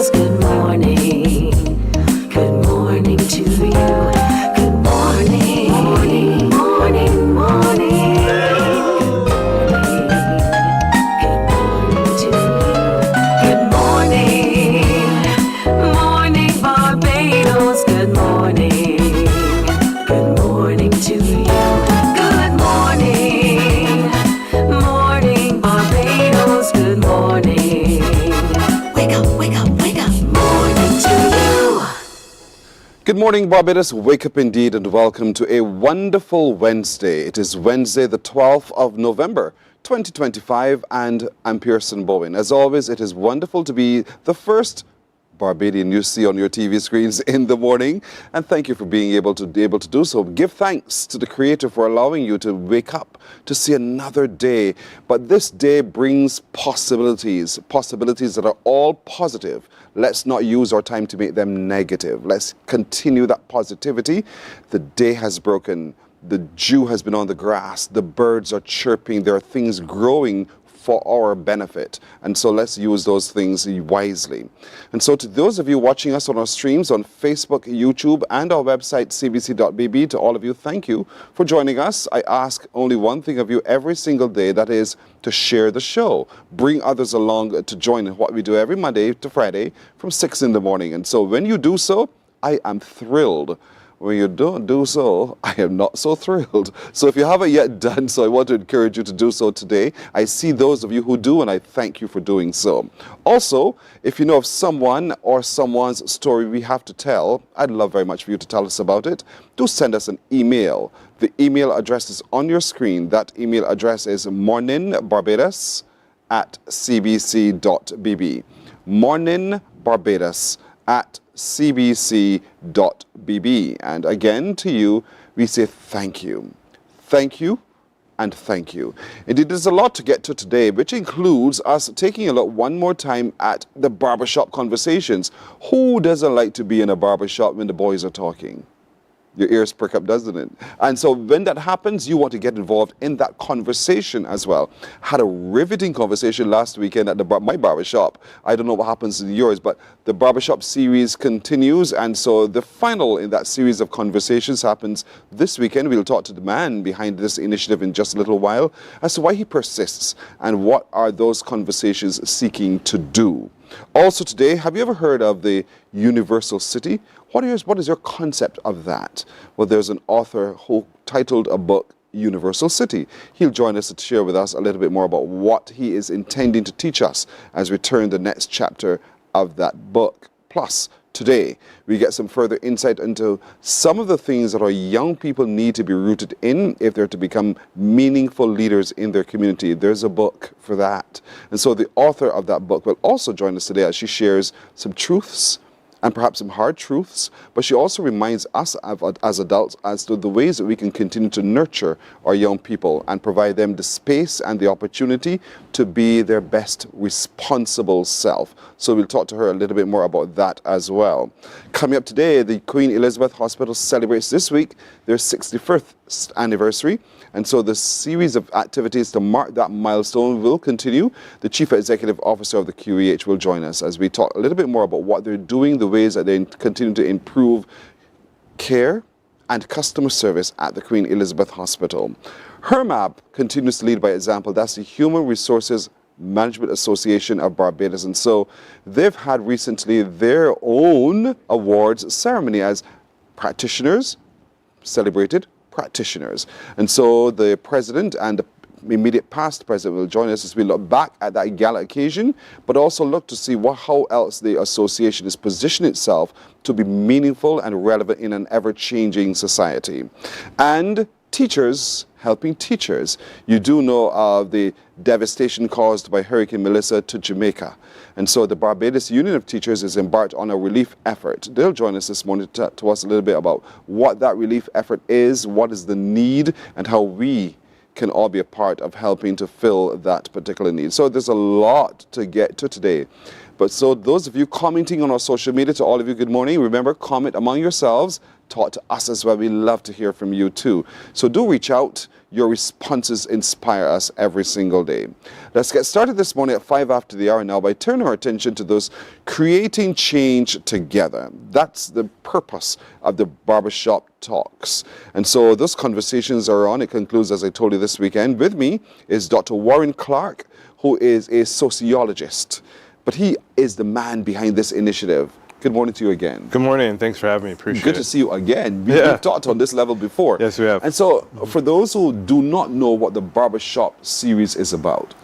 Barbados, good morning. Good morning to you. Good morning, morning, morning, morning. Good morning to you. Good morning, morning Barbados, good morning. Good morning to you. Good morning, morning Barbados, good morning. Wake up, wake up, wake up. Morning to you. Good morning, Barbados. Wake up indeed and welcome to a wonderful Wednesday. It is Wednesday, the 12th of November, 2025, and I'm Pearson Bowen. As always, it is wonderful to be the first Barbadian you see on your TV screens in the morning, and thank you for being able to do so. Give thanks to the Creator for allowing you to wake up to see another day. But this day brings possibilities that are all positive. Let's not use our time to make them negative. Let's continue that positivity. The day has broken. The dew has been on the grass. The birds are chirping. There are things growing for our benefit. And so let's use those things wisely. And so to those of you watching us on our streams on Facebook, YouTube, and our website, cbc.bb, to all of you, thank you for joining us. I ask only one thing of you every single day, that is to share the show. Bring others along to join in what we do every Monday to Friday from 6 in the morning. And so when you do so, I am thrilled. When you don't do so, I am not so thrilled. So if you haven't yet done so, I want to encourage you to do so today. I see those of you who do, and I thank you for doing so. Also, if you know of someone or someone's story we have to tell, I'd love very much for you to tell us about it. Do send us an email. The email address is on your screen. That email address is morninbarbados@cbc.bb. morninbarbados@cbc.bb. And again, to you, we say thank you. Thank you and thank you. Indeed, there's a lot to get to today, which includes us taking a look one more time at the barbershop conversations. Who doesn't like to be in a barbershop when the boys are talking? Your ears prick up, doesn't it? And so when that happens, you want to get involved in that conversation as well. Had a riveting conversation last weekend at my barbershop. I don't know what happens in yours, but the barbershop series continues. And so the final in that series of conversations happens this weekend. We'll talk to the man behind this initiative in just a little while as to why he persists and what are those conversations seeking to do. Also today, have you ever heard of the Universal City? What is your concept of that? Well, there's an author who titled a book, Universal City. He'll join us to share with us a little bit more about what he is intending to teach us as we turn the next chapter of that book. Plus, today, we get some further insight into some of the things that our young people need to be rooted in if they're to become meaningful leaders in their community. There's a book for that. And so the author of that book will also join us today as she shares some truths and perhaps some hard truths, but she also reminds us as adults as to the ways that we can continue to nurture our young people and provide them the space and the opportunity to be their best responsible self. So we'll talk to her a little bit more about that as well. Coming up today, the Queen Elizabeth Hospital celebrates this week their 61st anniversary. And so the series of activities to mark that milestone will continue. The Chief Executive Officer of the QEH will join us as we talk a little bit more about what they're doing, the ways that they continue to improve care and customer service at the Queen Elizabeth Hospital. HERMAB continues to lead by example. That's the Human Resources Management Association of Barbados. And so they've had recently their own awards ceremony as practitioners, celebrated practitioners. And so the president and the immediate past president will join us as we look back at that gala occasion, but also look to see how else the association is positioning itself to be meaningful and relevant in an ever-changing society. And teachers helping teachers. You do know of the devastation caused by Hurricane Melissa to Jamaica. And so the Barbados Union of Teachers is embarked on a relief effort. They'll join us this morning to talk to us a little bit about what that relief effort is, what is the need, and how we can all be a part of helping to fill that particular need. So there's a lot to get to today. But so those of you commenting on our social media, to all of you, good morning. Remember, comment among yourselves. taught to us as well. We love to hear from you too. So do reach out. Your responses inspire us every single day. Let's get started this morning at 5 after the hour now by turning our attention to those creating change together. That's the purpose of the Barbershop Talks. And so those conversations are on. It concludes, as I told you, this weekend. With me is Dr. Warren Clark, who is a sociologist, but he is the man behind this initiative. Good morning to you again. Good morning, and thanks for having me. Appreciate it. Good to see you again. We've talked on this level before. Yes, we have. And so, for those who do not know what the Barbershop series is about,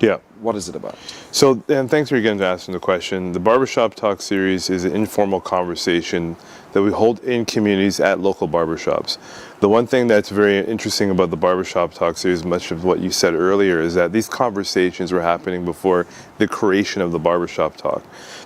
what is it about? So, and thanks for again asking the question. The Barbershop Talk series is an informal conversation that we hold in communities at local barbershops. The one thing that's very interesting about the Barbershop Talk series, much of what you said earlier, is that these conversations were happening before the creation of the Barbershop Talk.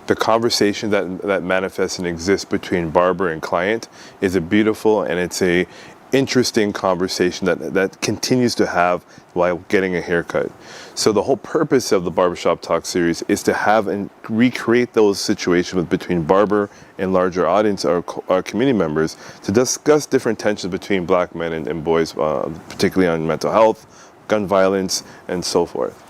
The conversation that manifests and exists between barber and client is a beautiful and it's a interesting conversation that continues to have while getting a haircut. So the whole purpose of the Barbershop Talk series is to have and recreate those situations between barber and larger audience, our community members, to discuss different tensions between black men and boys, particularly on mental health, gun violence, and so forth.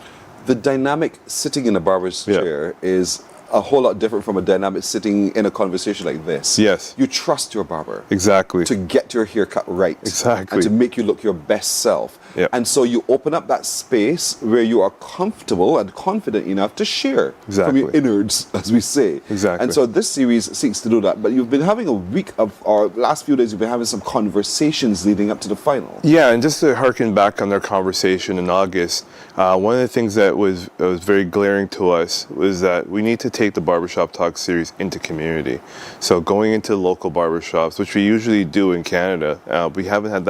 The dynamic sitting in a barber's chair is a whole lot different from a dynamic sitting in a conversation like this. Yes. You trust your barber. Exactly. To get your haircut right. Exactly. And to make you look your best self. Yep. And so you open up that space where you are comfortable and confident enough to share from your innards, as we say. Exactly. And so this series seeks to do that. But you've been having a week of, or last few days, you've been having some conversations leading up to the final. Yeah, and just to harken back on their conversation in August, one of the things that was very glaring to us was that we need to take the Barbershop Talk series into community. So going into local barbershops, which we usually do in Canada, we haven't had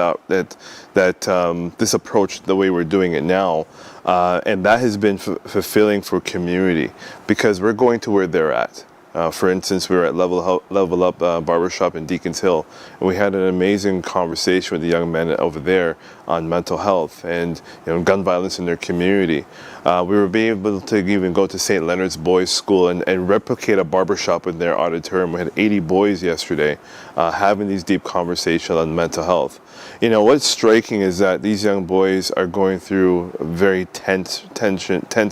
this approach the way we're doing it now. And that has been fulfilling for community because we're going to where they're at. For instance, we were at Level Up Barbershop in Deacons Hill, and we had an amazing conversation with the young men over there on mental health and gun violence in their community. We were being able to even go to St. Leonard's Boys School and replicate a barbershop in their auditorium. We had 80 boys yesterday having these deep conversations on mental health. What's striking is that these young boys are going through very tense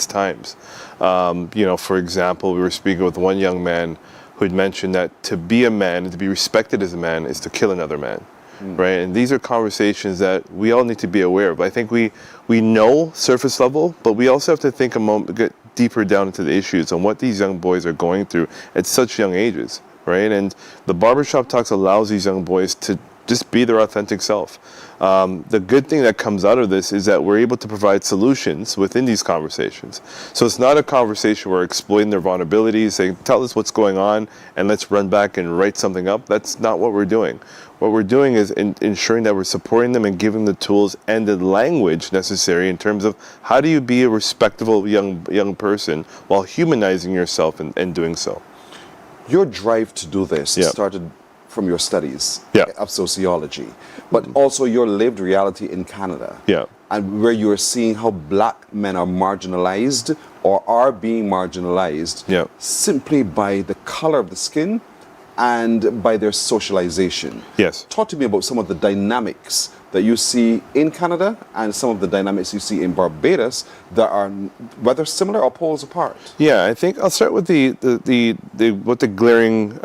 times. For example, we were speaking with one young man who'd mentioned that to be a man and to be respected as a man is to kill another man, right? And these are conversations that we all need to be aware of. I think we know surface level, but we also have to think a moment, get deeper down into the issues and what these young boys are going through at such young ages, right? And the Barbershop Talks allows these young boys to just be their authentic self. The good thing that comes out of this is that we're able to provide solutions within these conversations. So it's not a conversation where we're exploiting their vulnerabilities, saying, tell us what's going on and let's run back and write something up. That's not what we're doing. What we're doing is ensuring that we're supporting them and giving the tools and the language necessary in terms of how do you be a respectable young person while humanizing yourself and doing so. Your drive to do this started from your studies of sociology, but also your lived reality in Canada. And where you are seeing how black men are marginalized or are being marginalized simply by the color of the skin and by their socialization. Talk to me about some of the dynamics that you see in Canada and some of the dynamics you see in Barbados that are whether similar or poles apart. I think I'll start with what the glaring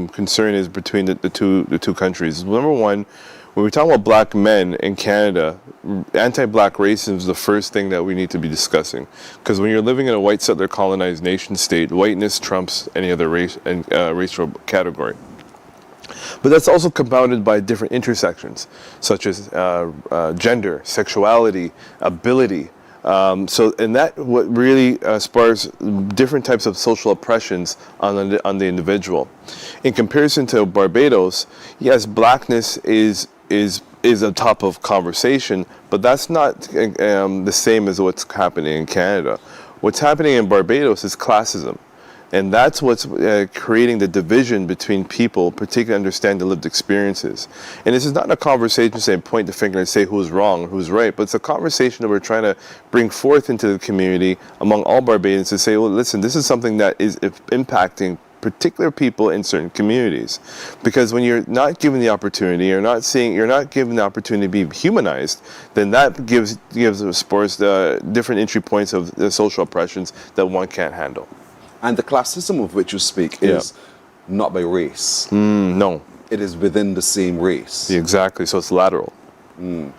concern is between the two countries. Number one, when we talk about black men in Canada, anti-black racism is the first thing that we need to be discussing. Because when you're living in a white settler colonized nation state, whiteness trumps any other race and racial category. But that's also compounded by different intersections, such as gender, sexuality, ability. And that what really spars different types of social oppressions on the individual. In comparison to Barbados, yes, blackness is a top of conversation, but that's not the same as what's happening in Canada. What's happening in Barbados is classism. And that's what's creating the division between people, particularly understand the lived experiences. And this is not a conversation saying point the finger and say who's wrong or who's right, but it's a conversation that we're trying to bring forth into the community among all Barbadians to say, well, listen, this is something that is impacting particular people in certain communities. Because when you're not given the opportunity, you're not given the opportunity to be humanized, then that gives sports different entry points of the social oppressions that one can't handle. And the classism of which you speak is not by race. No. It is within the same race. Exactly. So it's lateral.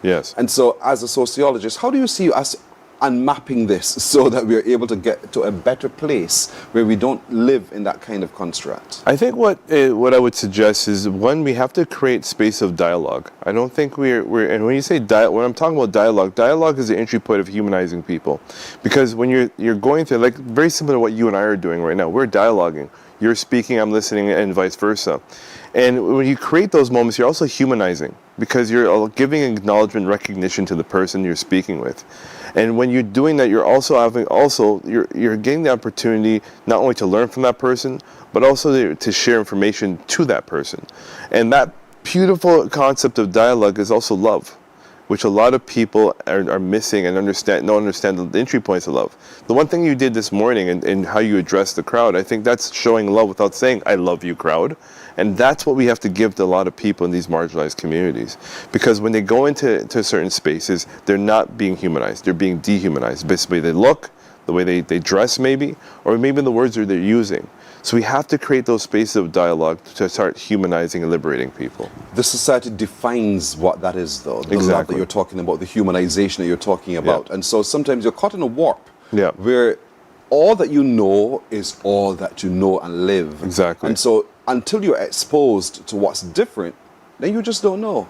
Yes. And so, as a sociologist, how do you see us unmapping this so that we are able to get to a better place where we don't live in that kind of construct? I think what I would suggest is, one, we have to create space of dialogue. I don't think we're and when you say when I'm talking about dialogue is the entry point of humanizing people, because when you're going through, like, very similar to what you and I are doing right now, we're dialoguing. You're speaking, I'm listening, and vice versa. And when you create those moments, you're also humanizing, because you're giving acknowledgement, recognition to the person you're speaking with. And when you're doing that, you're getting the opportunity not only to learn from that person, but also to share information to that person. And that beautiful concept of dialogue is also love, which a lot of people are missing and don't understand the entry points of love. The one thing you did this morning and how you addressed the crowd, I think that's showing love without saying, "I love you, crowd." And that's what we have to give to a lot of people in these marginalized communities. Because when they go into certain spaces, they're not being humanized, they're being dehumanized. Basically, they look, the way they dress maybe, or maybe the words that they're using. So we have to create those spaces of dialogue to start humanizing and liberating people. The society defines what that is, though. The love that you're talking about, the humanization that you're talking about. And so sometimes you're caught in a warp where all that you know is all that you know and live. Exactly. And so until you're exposed to what's different, then you just don't know.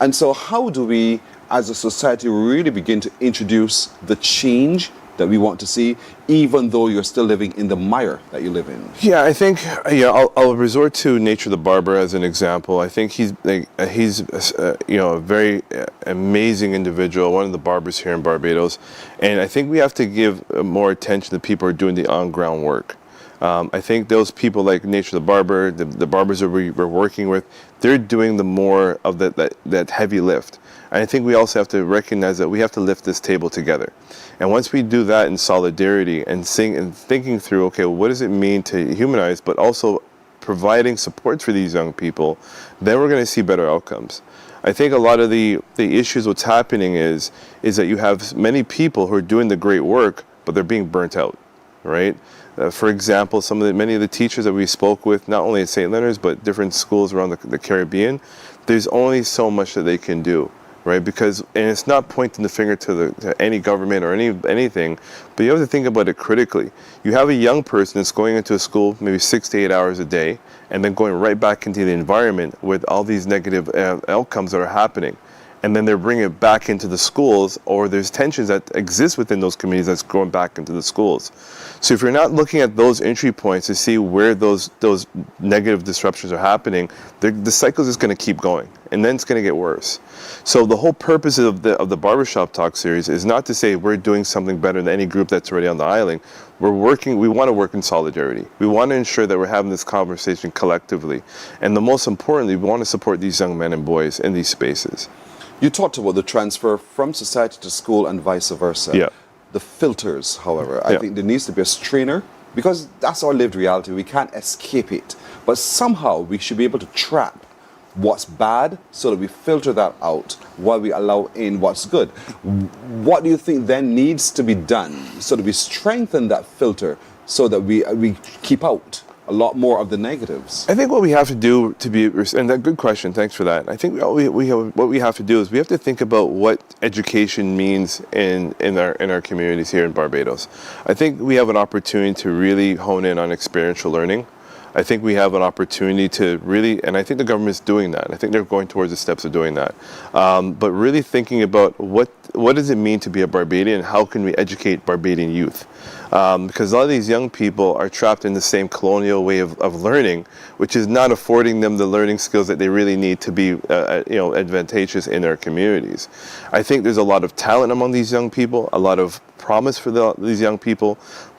And so how do we, as a society, really begin to introduce the change that we want to see, even though you're still living in the mire that you live in? Yeah, I think I'll resort to Nature the Barber as an example. I think he's a very amazing individual, one of the barbers here in Barbados, and I think we have to give more attention to people who are doing the on-ground work. I think those people like Nature the Barber, the barbers that we're working with, they're doing the more of that heavy lift. And I think we also have to recognize that we have to lift this table together. And once we do that in solidarity and thinking through, okay, well, what does it mean to humanize, but also providing support for these young people, then we're going to see better outcomes. I think a lot of the issues, what's happening is that you have many people who are doing the great work, but they're being burnt out, right? For example, many of the teachers that we spoke with, not only at St. Leonard's, but different schools around the Caribbean, there's only so much that they can do, right? And it's not pointing the finger to any government or anything, but you have to think about it critically. You have a young person that's going into a school maybe 6 to 8 hours a day, and then going right back into the environment with all these negative outcomes that are happening. And then they're bringing it back into the schools, or there's tensions that exist within those communities that's going back into the schools. So if you're not looking at those entry points to see where those negative disruptions are happening, the cycle is just going to keep going, and then it's going to get worse. So the whole purpose of the Barbershop Talk series is not to say we're doing something better than any group that's already on the island. We want to work in solidarity. We want to ensure that we're having this conversation collectively. And the most importantly, we want to support these young men and boys in these spaces. You talked about the transfer from society to school and vice versa. Yeah. The filters, however, I think there needs to be a strainer, because that's our lived reality. We can't escape it. But somehow we should be able to trap what's bad so that we filter that out while we allow in what's good. What do you think then needs to be done so that we strengthen that filter so that we keep out a lot more of the negatives? I think what we have to do and that good question, thanks for that. I think what we have to do is we have to think about what education means in our communities here in Barbados. I think we have an opportunity to really hone in on experiential learning. I think we have an opportunity to really, and I think the government is doing that. I think they're going towards the steps of doing that. But really thinking about what does it mean to be a Barbadian, and how can we educate Barbadian youth? Because a lot of these young people are trapped in the same colonial way of learning, which is not affording them the learning skills that they really need to be advantageous in their communities. I think there's a lot of talent among these young people, a lot of promise for these young people,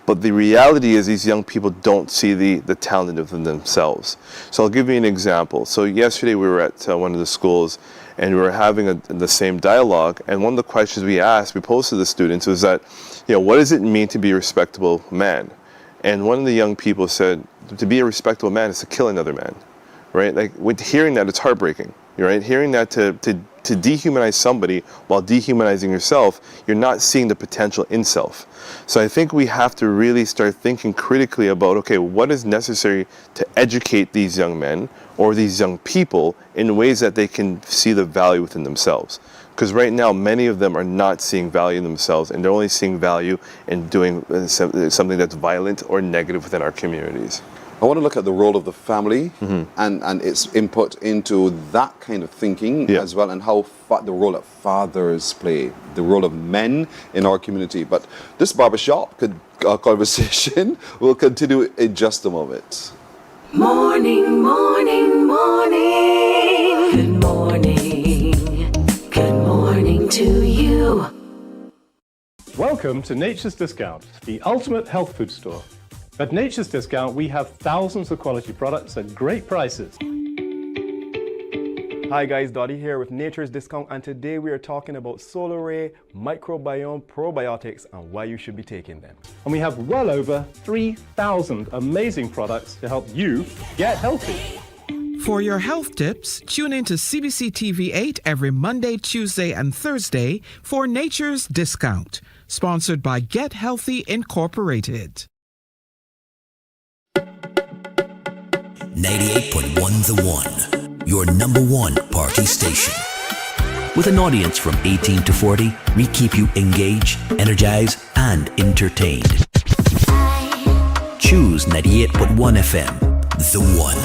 but the reality is these young people don't see the talent within themselves. So I'll give you an example. So yesterday we were at one of the schools, and we were having the same dialogue, and one of the questions we posed to the students was that, what does it mean to be a respectable man? And one of the young people said, to be a respectable man is to kill another man, right? Like, with hearing that, it's heartbreaking, right? Hearing that to dehumanize somebody while dehumanizing yourself, you're not seeing the potential in self. So I think we have to really start thinking critically about, okay, what is necessary to educate these young men or these young people in ways that they can see the value within themselves. Because right now, many of them are not seeing value in themselves, and they're only seeing value in doing something that's violent or negative within our communities. I want to look at the role of the family and its input into that kind of thinking as well, and how the role that fathers play, the role of men in our community. But this barbershop conversation will continue in just a moment. Morning, morning, morning. Good morning. Good morning to you. Welcome to Nature's Discount, the ultimate health food store. At Nature's Discount, we have thousands of quality products at great prices. Hi guys, Dottie here with Nature's Discount, and today we are talking about Solar Ray Microbiome Probiotics and why you should be taking them. And we have well over 3,000 amazing products to help you get healthy. For your health tips, tune in to CBC TV 8 every Monday, Tuesday, and Thursday for Nature's Discount, sponsored by Get Healthy Incorporated. 98.1 The One, your number one party station. With an audience from 18 to 40, we keep you engaged, energized, and entertained. Choose 98.1 FM, The One.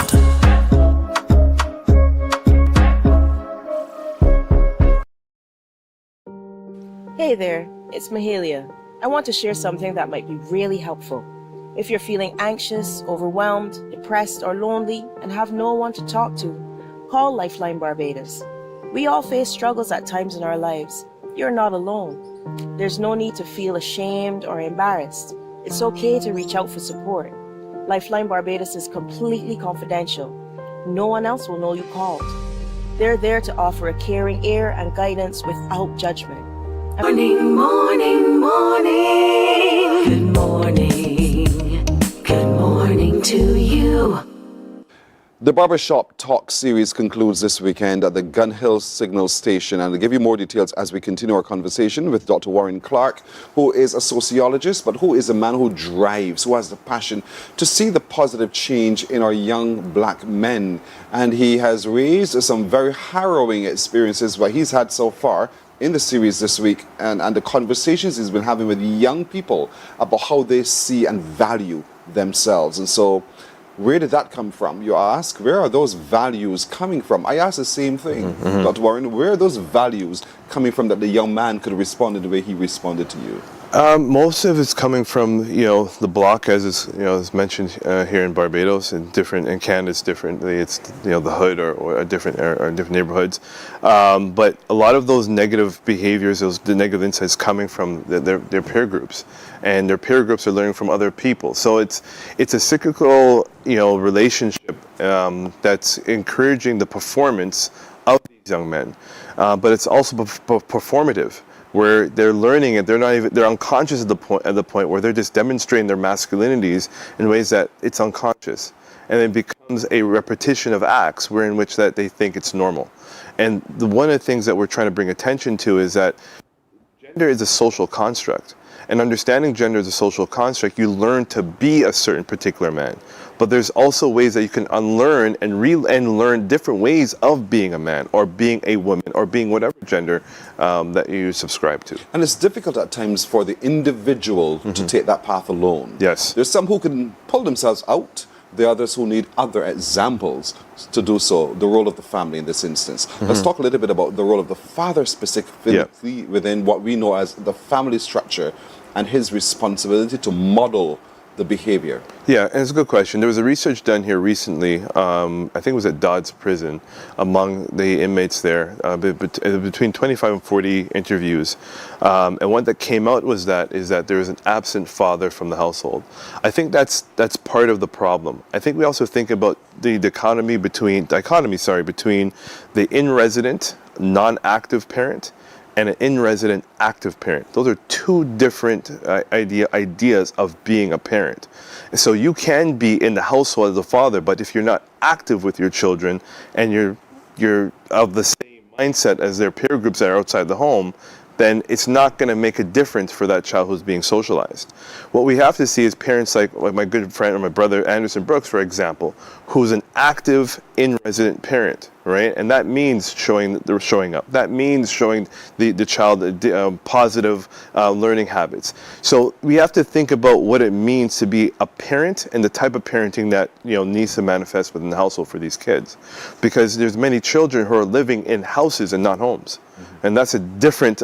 Hey there, it's Mahalia. I want to share something that might be really helpful. If you're feeling anxious, overwhelmed, depressed, or lonely and have no one to talk to, call Lifeline Barbados. We all face struggles at times in our lives. You're not alone. There's no need to feel ashamed or embarrassed. It's okay to reach out for support. Lifeline Barbados is completely confidential. No one else will know you called. They're there to offer a caring ear and guidance without judgment. Morning, morning, morning. Good morning. Good morning to you. The Barbershop Talk series concludes this weekend at the Gun Hill Signal Station, and I'll give you more details as we continue our conversation with Dr. Warren Clark, who is a sociologist, but who is a man who drives, who has the passion to see the positive change in our young black men. And he has raised some very harrowing experiences what he's had so far in the series this week, and the conversations he's been having with young people about how they see and value themselves. And so, where did that come from? You ask, where are those values coming from? I ask the same thing, Dr. Warren, where are those values coming from that the young man could respond in the way he responded to you? Most of it's coming from, the block, as is, as mentioned here in Barbados, and different in Canada. It's differently. It's the hood or different neighborhoods. But a lot of those negative behaviors, the negative insights, coming from their peer groups, and their peer groups are learning from other people. So it's a cyclical, relationship that's encouraging the performance of these young men, but it's also performative, where they're learning it, they're unconscious at the point where they're just demonstrating their masculinities in ways that it's unconscious, and it becomes a repetition of acts in which that they think it's normal. And one of the things that we're trying to bring attention to is that gender is a social construct, and understanding gender as a social construct, you learn to be a certain particular man. But there's also ways that you can unlearn and learn different ways of being a man, or being a woman, or being whatever gender that you subscribe to. And it's difficult at times for the individual to take that path alone. Yes. There's some who can pull themselves out, the others who need other examples to do so, the role of the family in this instance. Let's talk a little bit about the role of the father specifically within what we know as the family structure, and his responsibility to model the behavior. Yeah, and it's a good question. There was a research done here recently, I think it was at Dodds Prison, among the inmates there, between 25 and 40 interviews. And one that came out is that there was an absent father from the household. I think that's part of the problem. I think we also think about the dichotomy between the in-resident, non-active parent, and an in-resident active parent. Those are two different ideas of being a parent. So you can be in the household as a father, but if you're not active with your children and you're of the same mindset as their peer groups that are outside the home, then it's not going to make a difference for that child who's being socialized. What we have to see is parents like my good friend or my brother Anderson Brooks, for example, who's an active in-resident parent, right? And that means showing up. That means showing the child positive learning habits. So we have to think about what it means to be a parent and the type of parenting that needs to manifest within the household for these kids, because there's many children who are living in houses and not homes. And that's a different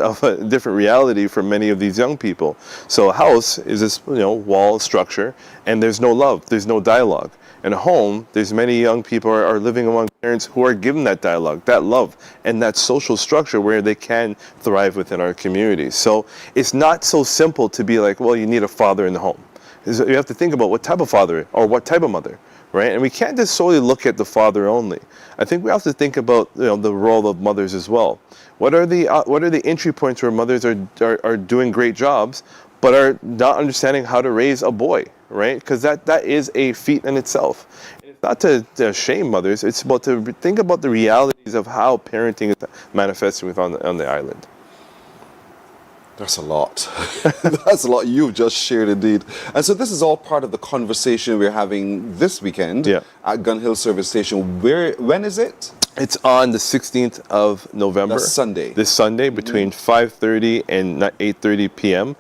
reality for many of these young people. So a house is this wall structure, and there's no love, there's no dialogue. In a home, there's many young people are living among parents who are given that dialogue, that love, and that social structure where they can thrive within our communities. So it's not so simple to be like, well, you need a father in the home. You have to think about what type of father or what type of mother. Right? And we can't just solely look at the father only. I think we have to think about the role of mothers as well. What are the entry points where mothers are doing great jobs, but are not understanding how to raise a boy, right? Because that is a feat in itself. And it's not to shame mothers. It's about to think about the realities of how parenting is manifesting on the island. That's a lot. That's a lot you've just shared indeed. And so this is all part of the conversation we're having this weekend at Gun Hill Service Station. When is it? It's on the 16th of November. That's Sunday. This Sunday between 5:30 and 8:30 p.m.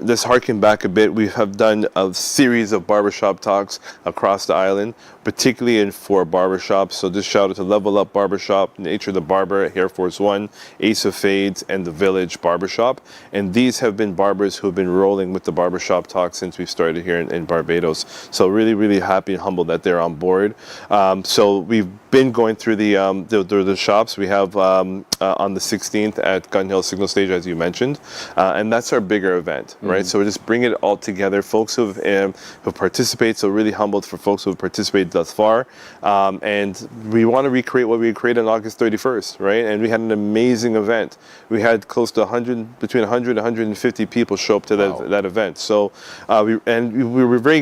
Let's harken back a bit. We have done a series of barbershop talks across the island, particularly in 4 barbershops. So just shout out to Level Up Barbershop, Nature the Barber, Air Force One, Ace of Fades, and The Village Barbershop. And these have been barbers who have been rolling with the barbershop talk since we started here in Barbados. So really, really happy and humbled that they're on board. So we've been going through the shops. We have on the 16th at Gun Hill Signal Stage, as you mentioned, and that's our bigger event, right? So we're just bringing it all together. Folks who participate, so really humbled for folks who have participated thus far, and we want to recreate what we created on August 31st, right? And we had an amazing event. We had close to between 100 and 150 people show up to that event. So we were very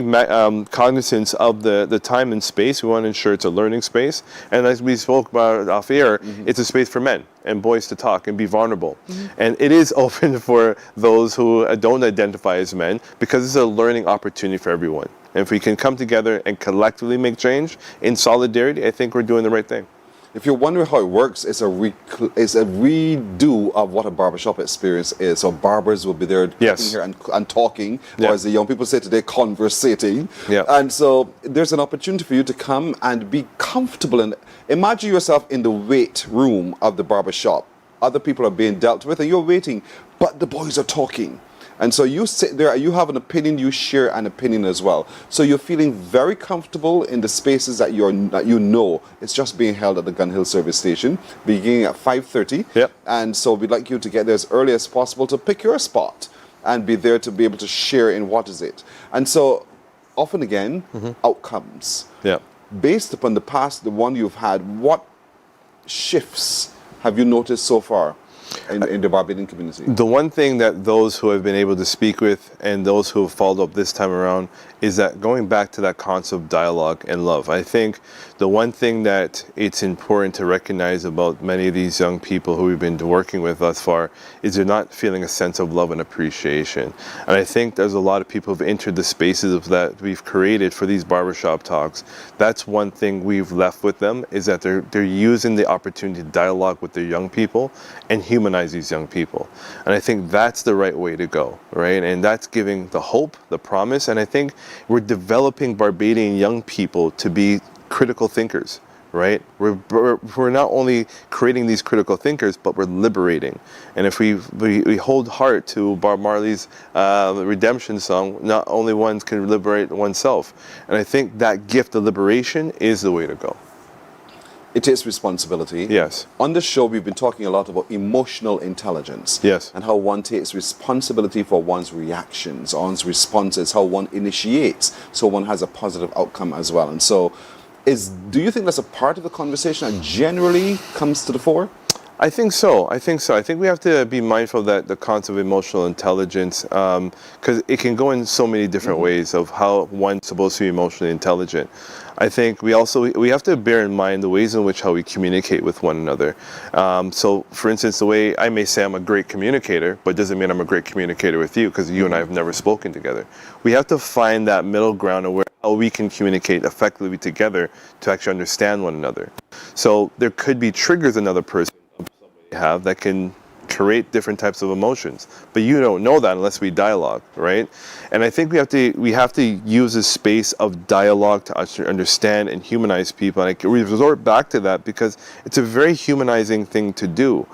cognizant of the time and space. We want to ensure it's a learning space. And as we spoke about off air, it's a space for men and boys to talk and be vulnerable. And it is open for those who don't identify as men, because it's a learning opportunity for everyone. And if we can come together and collectively make change in solidarity, I think we're doing the right thing. If you're wondering how it works, it's a redo of what a barbershop experience is. So barbers will be there here and talking, or as the young people say today, conversating. And so there's an opportunity for you to come and be comfortable. And imagine yourself in the wait room of the barbershop. Other people are being dealt with and you're waiting, but the boys are talking. And so you sit there, you have an opinion, you share an opinion as well. So you're feeling very comfortable in the spaces that you know. It's just being held at the Gun Hill Service Station, beginning at 5:30. And so we'd like you to get there as early as possible to pick your spot and be there to be able to share in what is it. And so often again, outcomes. Based upon the past, the one you've had, what shifts have you noticed so far in the Barbadian community? The one thing that those who have been able to speak with and those who have followed up this time around is that going back to that concept of dialogue and love. I think the one thing that it's important to recognize about many of these young people who we've been working with thus far is they're not feeling a sense of love and appreciation. And I think there's a lot of people who've entered the spaces that we've created for these barbershop talks. That's one thing we've left with them, is that they're using the opportunity to dialogue with their young people and humanize these young people. And I think that's the right way to go, right? And that's giving the hope, the promise, and I think we're developing Barbadian young people to be critical thinkers, right? We're not only creating these critical thinkers, but we're liberating. And if we hold heart to Bob Marley's redemption song, not only one can liberate oneself. And I think that gift of liberation is the way to go. It takes responsibility. Yes. On the show, we've been talking a lot about emotional intelligence. Yes. And how one takes responsibility for one's reactions, one's responses, how one initiates, so one has a positive outcome as well. And so, do you think that's a part of the conversation that generally comes to the fore? I think so. I think we have to be mindful that the concept of emotional intelligence, because it can go in so many different ways of how one's supposed to be emotionally intelligent. I think we have to bear in mind the ways in which how we communicate with one another. So, for instance, the way I may say I'm a great communicator, but doesn't mean I'm a great communicator with you, because you and I have never spoken together. We have to find that middle ground of where how we can communicate effectively together to actually understand one another. So there could be triggers another person have that can create different types of emotions, but you don't know that unless we dialogue, right? And I think we have to use a space of dialogue to understand and humanize people, and we resort back to that because it's a very humanizing thing to do.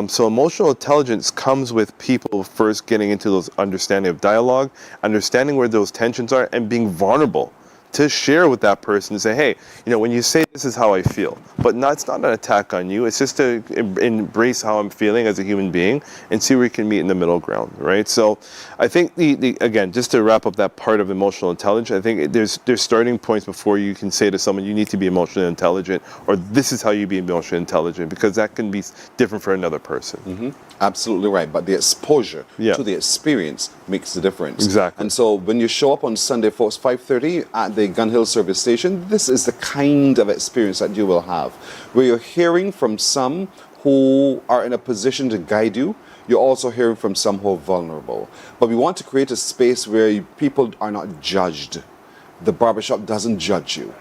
So emotional intelligence comes with people first getting into those understanding of dialogue, understanding where those tensions are, and being vulnerable to share with that person and say, hey, when you say this is how I feel, but it's not an attack on you. It's just to embrace how I'm feeling as a human being and see where we can meet in the middle ground, right? So I think again, just to wrap up that part of emotional intelligence, I think there's starting points before you can say to someone, you need to be emotionally intelligent, or this is how you be emotionally intelligent, because that can be different for another person. Absolutely right. But the exposure to the experience makes the difference. Exactly. And so when you show up on Sunday, folks, 5:30 at the Gun Hill service station, this is the kind of experience that you will have, where you're hearing from some who are in a position to guide you. You're also hearing from some who are vulnerable. But we want to create a space where people are not judged. The barbershop doesn't judge you.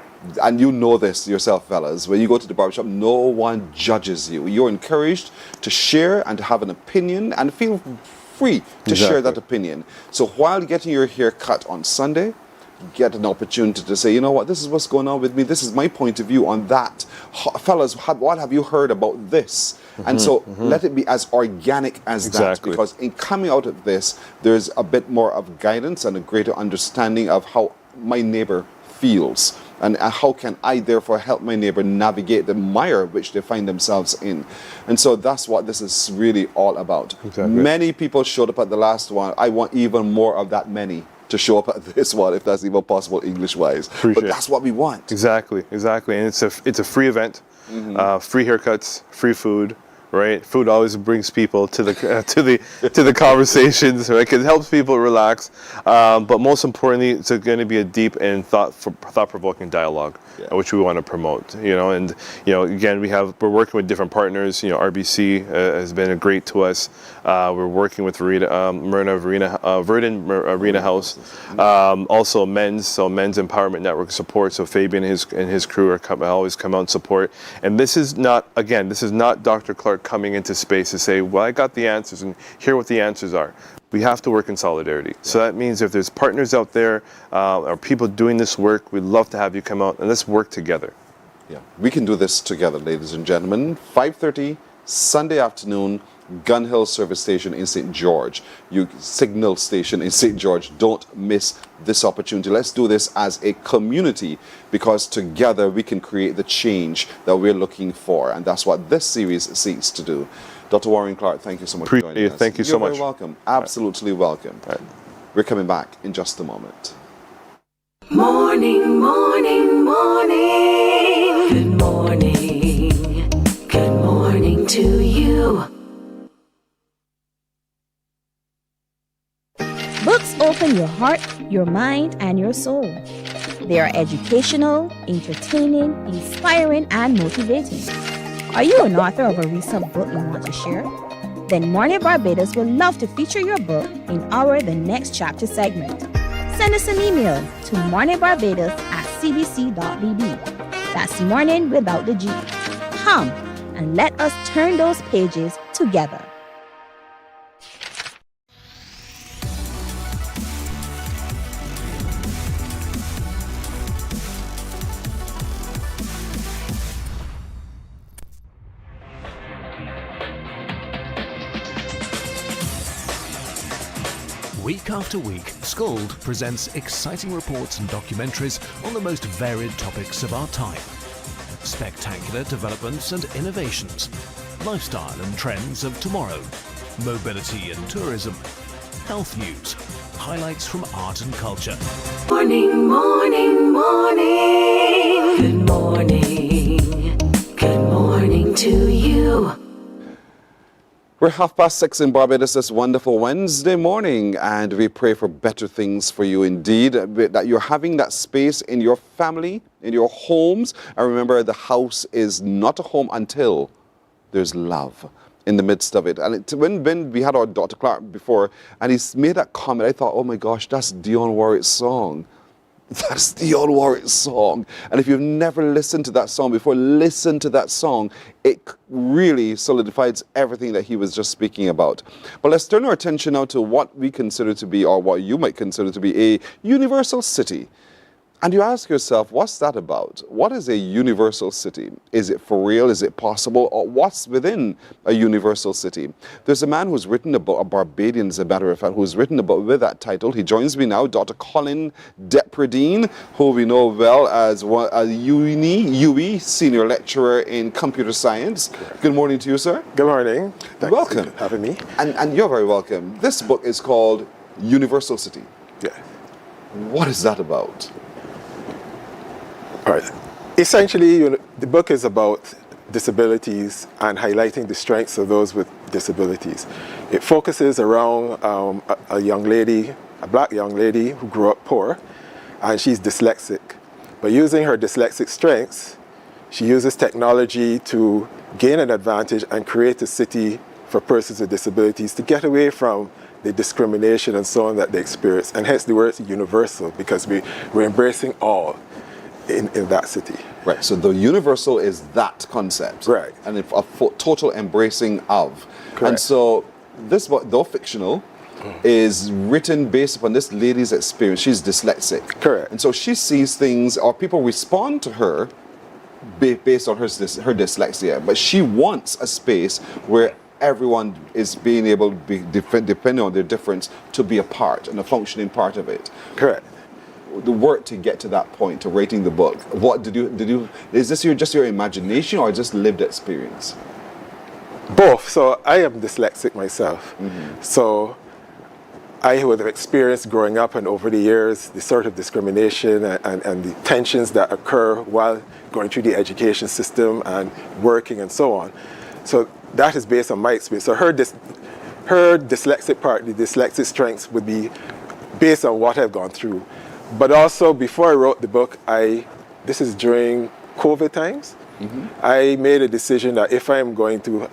And you know this yourself, fellas. When you go to the barbershop, no one judges you. You're encouraged to share and to have an opinion and feel free to share that opinion. So while getting your hair cut on Sunday, get an opportunity to say, you know what, this is what's going on with me. This is my point of view on that. Fellas, what have you heard about this? And so let it be as organic as that, because in coming out of this, there's a bit more of guidance and a greater understanding of how my neighbor feels. And how can I therefore help my neighbor navigate the mire which they find themselves in? And so that's what this is really all about. Many people showed up at the last one. I want even more of that many to show up at this one, if that's even possible English-wise. But that's what we want. Exactly. And it's a free event, free haircuts, free food. Right, food always brings people to the conversations. Right, it helps people relax. But most importantly, it's going to be a deep and thought-provoking dialogue, which we want to promote. And again, we're working with different partners. RBC has been great to us. We're working with Verdun Arena House. Also Men's Empowerment Network support. So Fabian and his crew always come out and support. And this is not Dr. Clark coming into space to say, well, I got the answers and here what the answers are. We have to work in solidarity. So that means if there's partners out there or people doing this work, we'd love to have you come out and let's work together. Yeah, we can do this together, ladies and gentlemen. 5:30 Sunday afternoon, Gun Hill service station in St. George. Signal station in St. George. Don't miss this opportunity. Let's do this as a community, because together we can create the change that we're looking for. And that's what this series seeks to do. Dr. Warren Clark, thank you so much for joining us. Thank you so much. You're very welcome. Absolutely welcome. We're coming back in just a moment. Morning, morning, morning. Good morning. Good morning to you. Books open your heart, your mind, and your soul. They are educational, entertaining, inspiring, and motivating. Are you an author of a recent book you want to share? Then Mornin Barbados would love to feature your book in our The Next Chapter segment. Send us an email to morninbarbados@cbc.bb. That's morning without the G. Come and let us turn those pages together. Week after week, Scald presents exciting reports and documentaries on the most varied topics of our time. Spectacular developments and innovations, lifestyle and trends of tomorrow, mobility and tourism, health news, highlights from art and culture. Morning, morning, morning. Good morning. Good morning to you. We're 6:30 in Barbados this wonderful Wednesday morning, and we pray for better things for you indeed, that you're having that space in your family, in your homes. And remember, the house is not a home until there's love in the midst of it. And when we had our Dr. Clark before, and he made that comment, I thought, oh my gosh, that's Dionne Warwick's song. That's Dionne Warwick's song. And if you've never listened to that song before, listen to that song. It really solidifies everything that he was just speaking about. But let's turn our attention now to what we consider to be, or what you might consider to be, a universal city. And you ask yourself, what's that about? What is a universal city? Is it for real? Is it possible? Or what's within a universal city? There's a man who's written a book, a Barbadian as a matter of fact, who's written a book with that title. He joins me now, Dr. Colin Depredine, who we know well as a UE Senior Lecturer in Computer Science. Good morning to you, sir. Good morning. Thanks welcome. for having me. And you're very welcome. This book is called Universal City. Yeah. What is that about? All right. Essentially, the book is about disabilities and highlighting the strengths of those with disabilities. It focuses around a young lady, a black young lady who grew up poor, and she's dyslexic. But using her dyslexic strengths, she uses technology to gain an advantage and create a city for persons with disabilities to get away from the discrimination and so on that they experience. And hence the word universal, because we're embracing all in that city. Right, so the universal is that concept. Right. And a total embracing of. Correct. And so this book, though fictional, is written based upon this lady's experience. She's dyslexic. Correct. And so she sees things, or people respond to her based on her dyslexia. But she wants a space where everyone is being able to be, depending on their difference, to be a part and a functioning part of it. Correct. The work to get to that point, to writing the book, what did you is this just your imagination or just lived experience? Both. So I am dyslexic myself. Mm-hmm. So I would have experienced growing up and over the years the sort of discrimination and the tensions that occur while going through the education system and working and so on. So that is based on my experience. So her dyslexic part, the dyslexic strengths would be based on what I've gone through. But also, before I wrote the book, this is during COVID times, I made a decision that if I'm going to,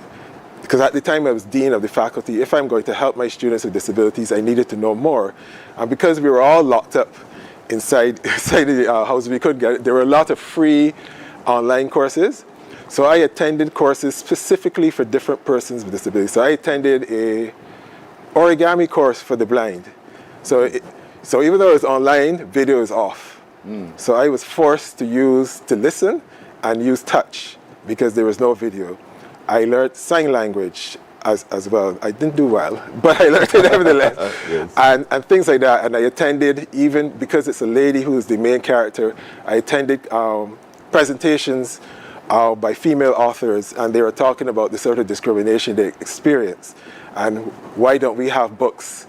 because at the time I was dean of the faculty, if I'm going to help my students with disabilities, I needed to know more. And because we were all locked up inside the house, we couldn't get it. There were a lot of free online courses. So I attended courses specifically for different persons with disabilities. So I attended a origami course for the blind. So even though it's online, video is off. So I was forced to listen and use touch because there was no video. I learned sign language as well. I didn't do well, but I learned it nevertheless. Yes. And things like that. And I attended, even because it's a lady who's the main character, I attended presentations by female authors, and they were talking about the sort of discrimination they experience. And why don't we have books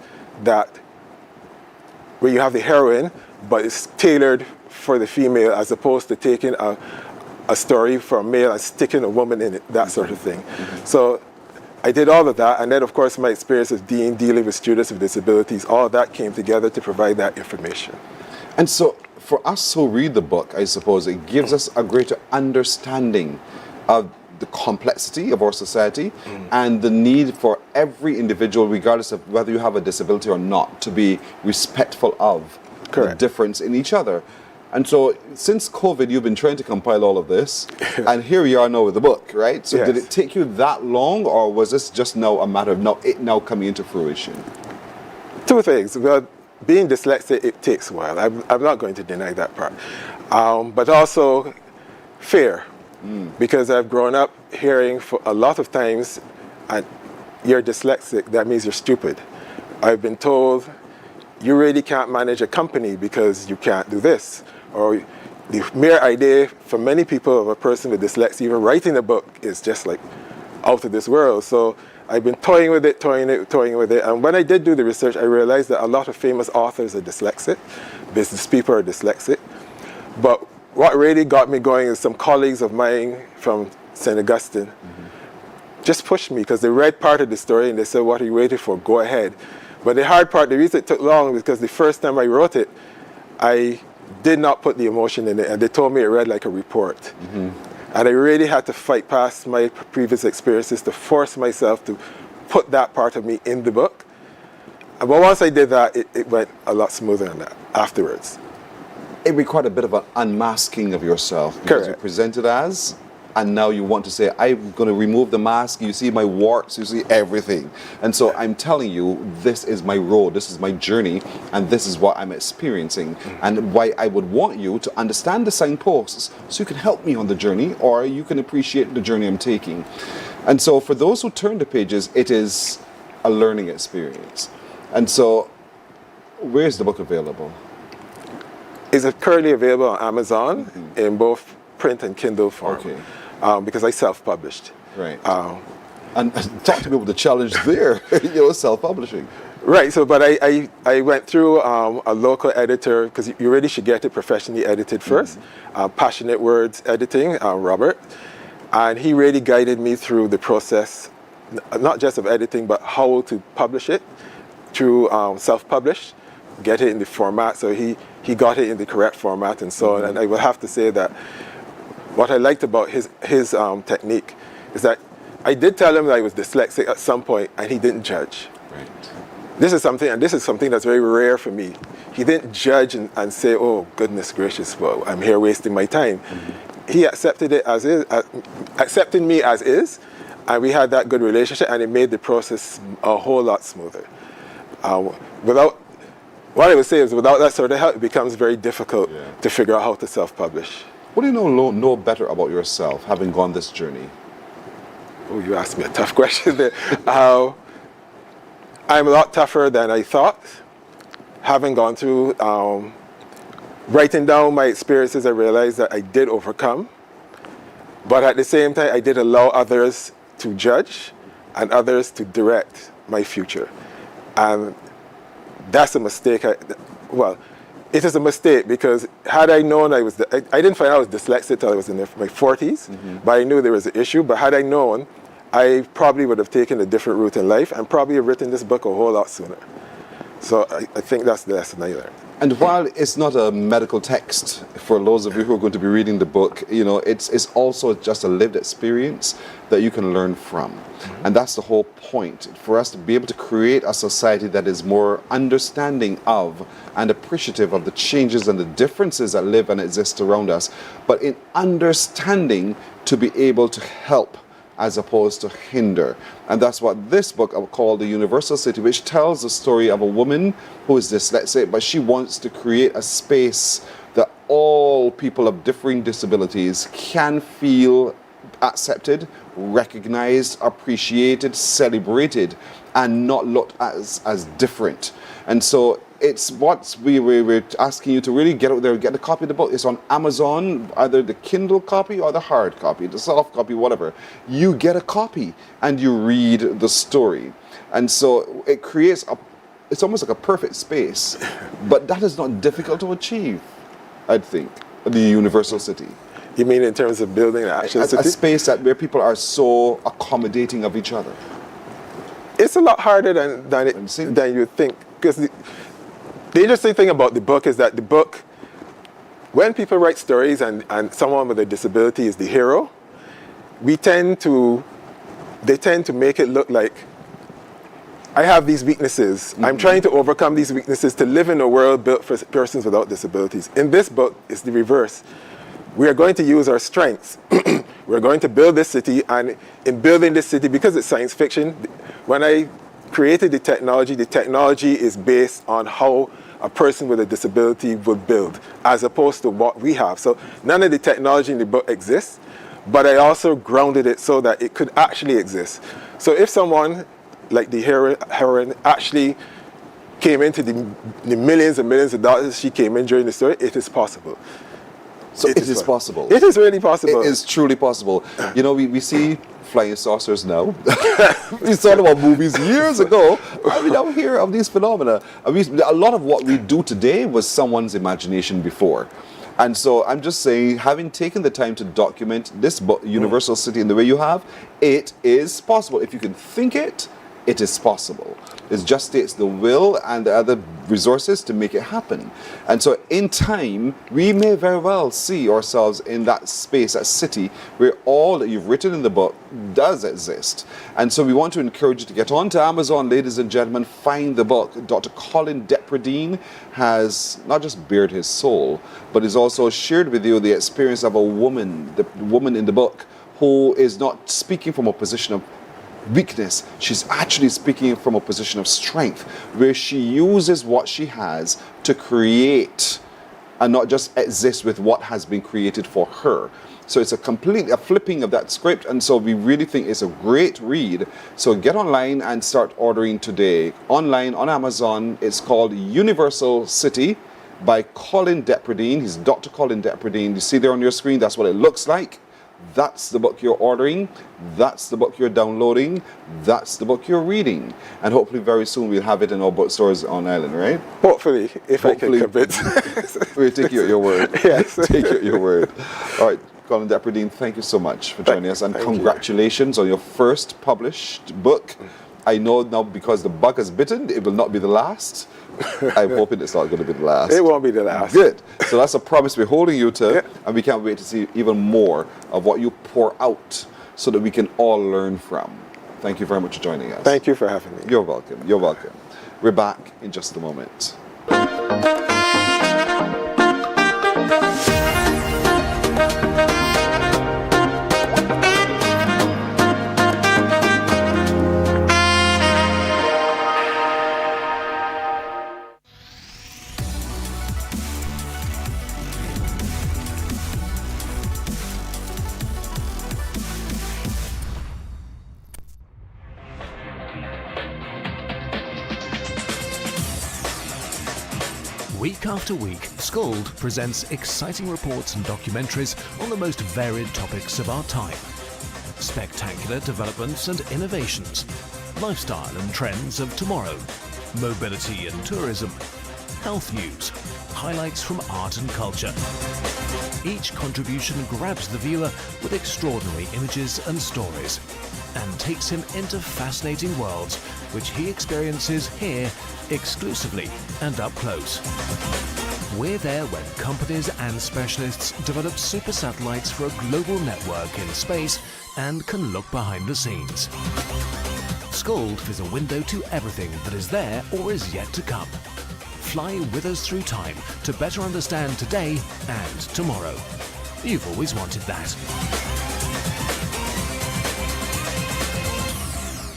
where you have the heroine, but it's tailored for the female, as opposed to taking a story for a male and sticking a woman in it, that sort of thing. So I did all of that, and then of course my experience as dean dealing with students with disabilities, all of that came together to provide that information. And so for us who read the book, I suppose it gives us a greater understanding of the complexity of our society and the need for every individual, regardless of whether you have a disability or not, to be respectful of the difference in each other. And so since COVID, you've been trying to compile all of this, and here you are now with the book, right? So did it take you that long, or was this just now a matter of it now coming into fruition? Two things. Well, being dyslexic, it takes a while. I'm not going to deny that part. But also fear. Because I've grown up hearing for a lot of times, you're dyslexic, that means you're stupid. I've been told, you really can't manage a company because you can't do this. Or the mere idea for many people of a person with dyslexia, even writing a book, is just like out of this world. So I've been toying with it. And when I did do the research, I realized that a lot of famous authors are dyslexic, business people are dyslexic. But what really got me going is some colleagues of mine from St. Augustine just pushed me because they read part of the story and they said, what are you waiting for? Go ahead. But the hard part, the reason it took long was because the first time I wrote it, I did not put the emotion in it, and they told me it read like a report. Mm-hmm. And I really had to fight past my previous experiences to force myself to put that part of me in the book. But once I did that, it went a lot smoother than that afterwards. It required a bit of an unmasking of yourself because you're presented as, and now you want to say, I'm going to remove the mask. You see my warts, you see everything. And so I'm telling you, this is my road, this is my journey, and this is what I'm experiencing. And why I would want you to understand the signposts so you can help me on the journey, or you can appreciate the journey I'm taking. And so for those who turn the pages, it is a learning experience. And so where's the book available? It's currently available on Amazon in both print and Kindle form. Okay. Because I self-published. Right. And talk to me about the challenge there, self-publishing. Right, so but I went through a local editor, because you really should get it professionally edited first, Passionate Words Editing, Robert, and he really guided me through the process, not just of editing, but how to publish it through self-publish, get it in the format, so he got it in the correct format and so on, and I will have to say that what I liked about his technique is that I did tell him that I was dyslexic at some point, and he didn't judge. Right. This is something that's very rare for me. He didn't judge and say, "Oh goodness gracious, well, I'm here wasting my time." He accepted it as is, accepted me as is, and we had that good relationship, and it made the process a whole lot smoother. What I would say is, without that sort of help, it becomes very difficult to figure out how to self-publish. What do you know better about yourself, having gone this journey? Oh, you asked me a tough question there. I'm a lot tougher than I thought. Having gone through, writing down my experiences, I realized that I did overcome. But at the same time, I did allow others to judge and others to direct my future. And that's a mistake. It is a mistake, because had I known I didn't find out I was dyslexic until I was in my 40s, but I knew there was an issue. But had I known, I probably would have taken a different route in life and probably have written this book a whole lot sooner. So I think that's the lesson I learned. And while it's not a medical text, for those of you who are going to be reading the book, it's also just a lived experience that you can learn from. And that's the whole point, for us to be able to create a society that is more understanding of and appreciative of the changes and the differences that live and exist around us, but in understanding to be able to help as opposed to hinder. And that's what this book I would call The Universal City, which tells the story of a woman who is dyslexic, but she wants to create a space that all people of differing disabilities can feel accepted, recognized, appreciated, celebrated, and not looked at as different. And so it's what we're asking you to really get out there and get the copy of the book. It's on Amazon, either the Kindle copy or the hard copy, the soft copy, whatever. You get a copy and you read the story. And so it creates it's almost like a perfect space. But that is not difficult to achieve, I think, the Universal City. You mean in terms of building an actual city? A space where people are so accommodating of each other. It's a lot harder than you think. Because the interesting thing about the book is that the book, when people write stories and someone with a disability is the hero, they tend to make it look like, I have these weaknesses. I'm trying to overcome these weaknesses to live in a world built for persons without disabilities. In this book, it's the reverse. We are going to use our strengths. We're going to build this city, and in building this city, because it's science fiction, when I created the technology is based on how a person with a disability would build, as opposed to what we have. So none of the technology in the book exists, but I also grounded it so that it could actually exist. So if someone like the heroine actually came into the millions and millions of dollars she came in during the story, it is possible. So it is possible. It is really possible. It is truly possible. We see flying saucers now. We saw them on movies years ago. We don't hear of these phenomena. A lot of what we do today was someone's imagination before. And so I'm just saying, having taken the time to document this book, Universal City, in the way you have, it is possible. If you can think it, it is possible. It just takes the will and the other resources to make it happen. And so in time, we may very well see ourselves in that space, that city, where all that you've written in the book does exist. And so we want to encourage you to get onto Amazon, ladies and gentlemen, find the book. Dr. Colin Depredine has not just bared his soul, but he's also shared with you the experience of a woman, the woman in the book, who is not speaking from a position of weakness. She's actually speaking from a position of strength, where she uses what she has to create and not just exist with what has been created for her. So it's a flipping of that script, and so we really think it's a great read. So get online and start ordering today. Online on Amazon, it's called Universal City by Colin Depredine. He's Dr. Colin Depredine. You see there on your screen, that's what it looks like. That's the book you're ordering. That's the book you're downloading. That's the book you're reading. And hopefully very soon we'll have it in our bookstores on Island, right? Hopefully, if I can convince. We'll take you at your word. Yes. Take you at your word. All right, Colin Depredine, thank you so much for joining us. And congratulations on your first published book. I know now, because the bug has bitten, it will not be the last. I'm hoping it's not going to be the last. It won't be the last. Good. So that's a promise we're holding you to, and we can't wait to see even more of what you pour out so that we can all learn from. Thank you very much for joining us. Thank you for having me. You're welcome. You're welcome. We're back in just a moment. Week after week, Scold presents exciting reports and documentaries on the most varied topics of our time. Spectacular developments and innovations, lifestyle and trends of tomorrow, mobility and tourism, health news, highlights from art and culture. Each contribution grabs the viewer with extraordinary images and stories and takes him into fascinating worlds which he experiences here exclusively and up close. We're there when companies and specialists develop super satellites for a global network in space and can look behind the scenes. Scold is a window to everything that is there or is yet to come. Fly with us through time to better understand today and tomorrow. You've always wanted that.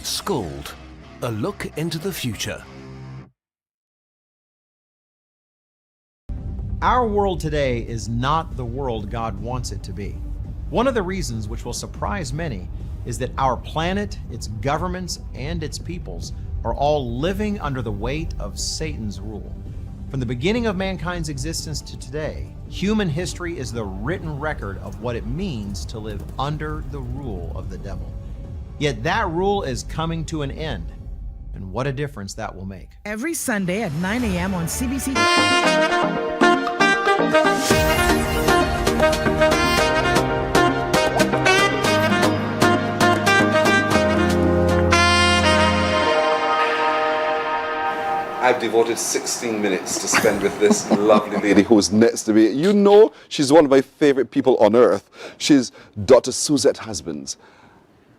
Scold, a look into the future. Our world today is not the world God wants it to be. One of the reasons, which will surprise many, is that our planet, its governments, and its peoples are all living under the weight of Satan's rule. From the beginning of mankind's existence to today, human history is the written record of what it means to live under the rule of the devil. Yet that rule is coming to an end, and what a difference that will make. Every Sunday at 9 a.m. on CBC. I've devoted 16 minutes to spend with this lovely lady who's next to me. You know, she's one of my favorite people on earth. She's Dr. Suzette Husbands.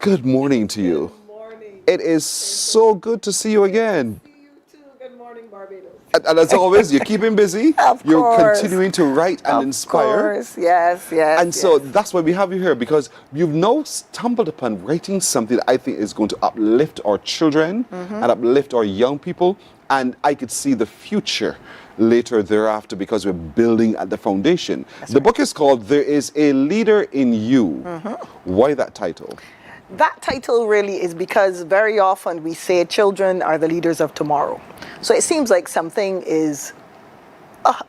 Good morning to you. Good morning. It is so good to see you again. See you too. Good morning, Barbados. And as always, you're keeping busy. Of You're course. continuing to write and inspire. Of course, yes, yes. And so that's why we have you here, because you've now stumbled upon writing something that I think is going to uplift our children and uplift our young people. And I could see the future later thereafter because we're building at the foundation. The book is called There Is a Leader in You. Why that title? That title really is because very often we say children are the leaders of tomorrow. So it seems like something is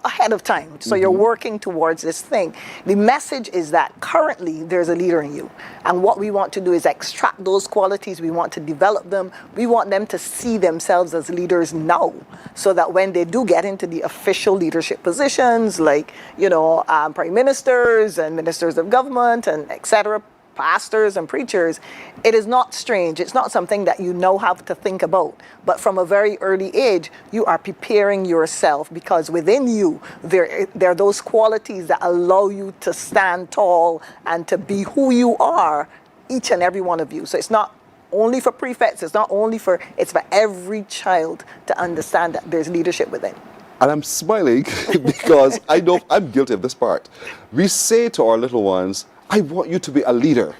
ahead of time. So you're working towards this thing. The message is that currently there's a leader in you. And what we want to do is extract those qualities. We want to develop them. We want them to see themselves as leaders now, so that when they do get into the official leadership positions, like, prime ministers and ministers of government and etc., pastors and preachers, it is not strange. It's not something that you now have to think about. But from a very early age, you are preparing yourself, because within you, there are those qualities that allow you to stand tall and to be who you are, each and every one of you. So it's not only for prefects, it's for every child to understand that there's leadership within. And I'm smiling because I know I'm guilty of this part. We say to our little ones, I want you to be a leader.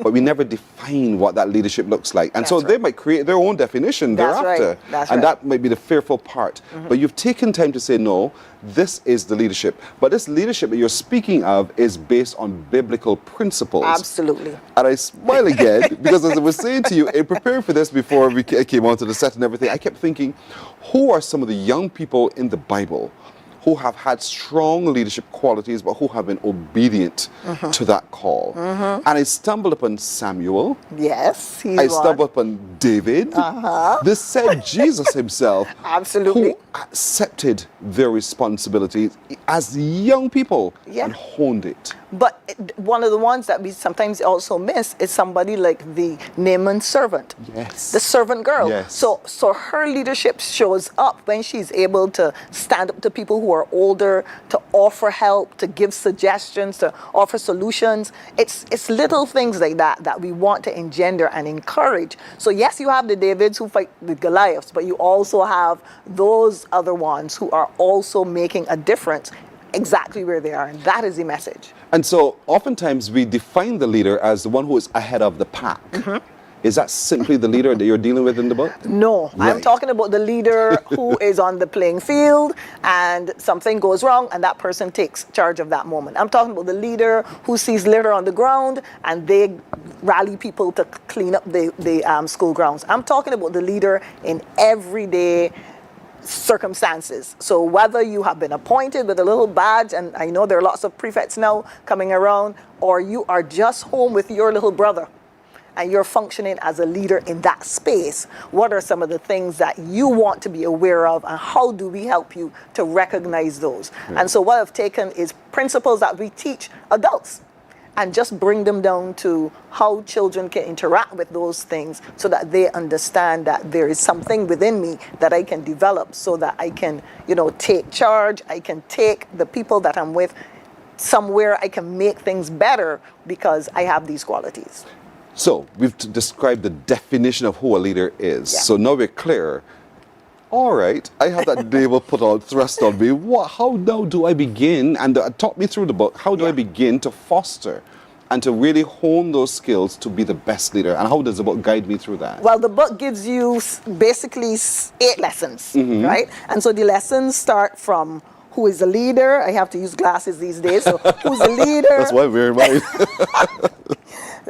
But we never define what that leadership looks like. And so they might create their own definition thereafter. And that might be the fearful part. But you've taken time to say, no, this is the leadership. But this leadership that you're speaking of is based on biblical principles. Absolutely. And I smile again because, as I was saying to you, in preparing for this before we came onto the set and everything, I kept thinking, who are some of the young people in the Bible who have had strong leadership qualities, but who have been obedient to that call? And I stumbled upon Samuel. Yes, I stumbled upon David. This said Jesus himself. Absolutely. Who accepted their responsibilities as young people and honed it. But one of the ones that we sometimes also miss is somebody like the Naaman's servant. Yes. The servant girl. Yes. So her leadership shows up when she's able to stand up to people who are older, to offer help, to give suggestions, to offer solutions. It's little things like that we want to engender and encourage. So yes, you have the Davids who fight the Goliaths, but you also have those other ones who are also making a difference exactly where they are, and that is the message. And so oftentimes we define the leader as the one who is ahead of the pack. Is that simply the leader that you're dealing with in the book? No, right. I'm talking about the leader who is on the playing field and something goes wrong and that person takes charge of that moment. I'm talking about the leader who sees litter on the ground and they rally people to clean up the school grounds. I'm talking about the leader in everyday circumstances. So whether you have been appointed with a little badge, and I know there are lots of prefects now coming around, or you are just home with your little brother and you're functioning as a leader in that space, what are some of the things that you want to be aware of, and how do we help you to recognize those? And so what I've taken is principles that we teach adults and just bring them down to how children can interact with those things, so that they understand that there is something within me that I can develop, so that I can, take charge. I can take the people that I'm with somewhere I can make things better because I have these qualities. So we've described the definition of who a leader is. So now we're clear. All right, I have that label thrust on me. How now do I begin? And talk me through the book. How do I begin to foster and to really hone those skills to be the best leader? And how does the book guide me through that? Well, the book gives you basically 8 lessons, right? And so the lessons start from who is a leader. I have to use glasses these days. So who's a leader? That's why I'm wearing mine.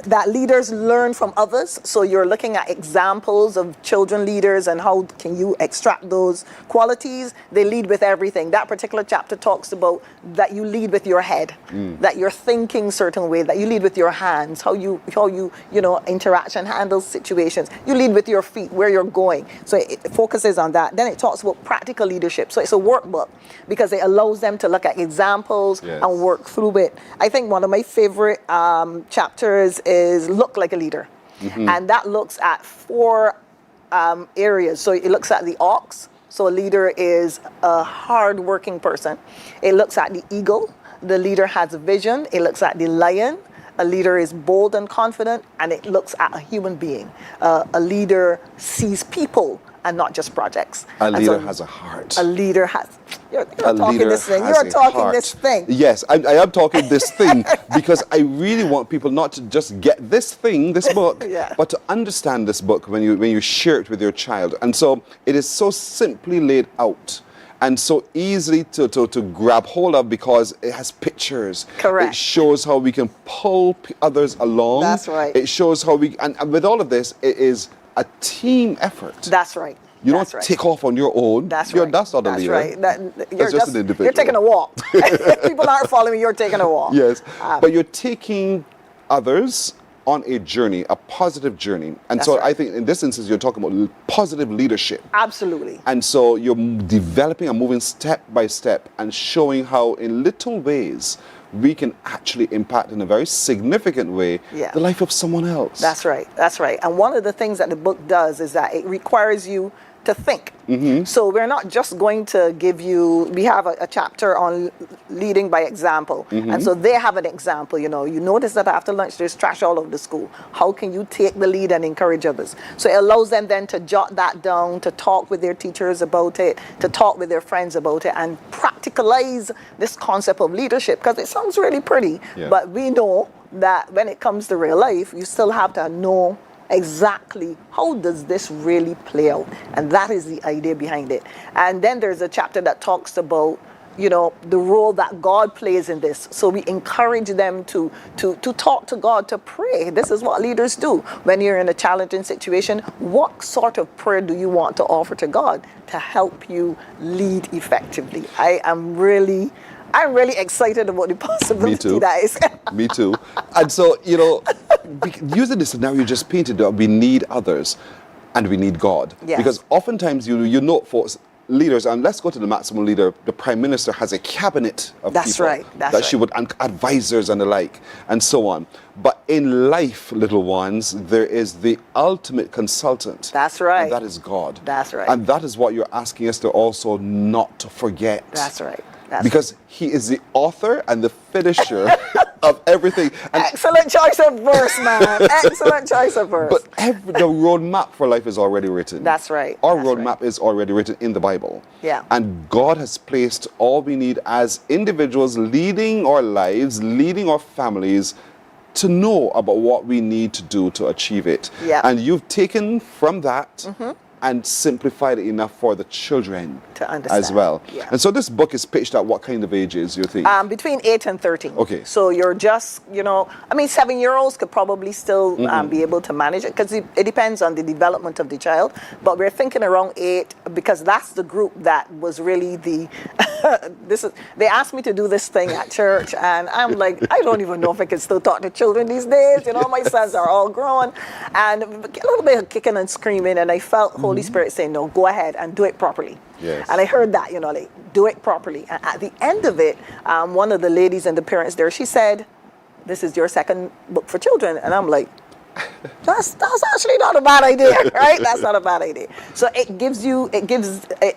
That leaders learn from others. So you're looking at examples of children leaders and how can you extract those qualities. They lead with everything. That particular chapter talks about that you lead with your head, that you're thinking certain way, that you lead with your hands, how you interact and handle situations. You lead with your feet, where you're going. So it focuses on that. Then it talks about practical leadership. So it's a workbook because it allows them to look at examples and work through it. I think one of my favorite chapters is Look Like a Leader. And that looks at 4 areas. So it looks at the ox. So a leader is a hard-working person. It looks at the eagle. The leader has a vision. It looks at the lion. A leader is bold and confident. And it looks at a human being. A leader sees people and not just projects. A leader has a heart. A leader has... You're talking this thing. You're talking this thing. Yes, I am talking this thing because I really want people not to just get this thing, this book, but to understand this book when you share it with your child. And so it is so simply laid out and so easily to grab hold of because it has pictures. Correct. It shows how we can pull others along. That's right. It shows how and with all of this, it is a team effort. That's right. You That's don't right. take off on your own. That's You're, right. That's not a That's leader. right. That's just an individual. You're taking a walk. People aren't following you, you're taking a walk. Yes, but you're taking others on a journey, a positive journey. And That's so right. I think in this instance, you're talking about positive leadership. Absolutely. And so you're developing and moving step by step and showing how in little ways we can actually impact in a very significant way Yeah. the life of someone else. That's right. That's right. And one of the things that the book does is that it requires you to think. So we're not just going to give you, we have a chapter on leading by example. And so they have an example, you notice that after lunch there's trash all over the school. How can you take the lead and encourage others? So it allows them then to jot that down, to talk with their teachers about it, to talk with their friends about it, and practicalize this concept of leadership, because it sounds really pretty, but we know that when it comes to real life, you still have to know exactly how does this really play out, and that is the idea behind it. And then there's a chapter that talks about the role that God plays in this. So we encourage them to talk to God, to pray. This is what leaders do when you're in a challenging situation. What sort of prayer do you want to offer to God to help you lead effectively? I'm really excited about the possibility that is. Me too. And so, using the scenario you just painted, we need others and we need God. Yes. Because oftentimes, for leaders, and let's go to the maximum leader, the Prime Minister has a cabinet of That's people right. That's that she would, and advisors and the like, and so on. But in life, little ones, there is the ultimate consultant. That's right. And that is God. That's right. And that is what you're asking us to also not to forget. That's right. Because he is the author and the finisher of everything. And excellent choice of verse, man. Excellent choice of verse. But the roadmap for life is already written. That's right. Our roadmap is already written in the Bible. Yeah. And God has placed all we need as individuals leading our lives, leading our families, to know about what we need to do to achieve it. Yeah. And you've taken from that and simplified it enough for the children to understand as well. Yeah. And so this book is pitched at what kind of ages, you think? Between 8 and 13. Okay. So you're just, 7-year-olds could probably still be able to manage it, because it depends on the development of the child. But we're thinking around 8, because that's the group that was really the, they asked me to do this thing at church, and I'm like, I don't even know if I can still talk to children these days. My sons are all grown, and a little bit of kicking and screaming, and I felt Holy Spirit saying, no, go ahead and do it properly. Yes. And I heard that, do it properly. And at the end of it, one of the ladies and the parents there, she said, this is your second book for children. And I'm like, that's actually not a bad idea, right? That's not a bad idea. So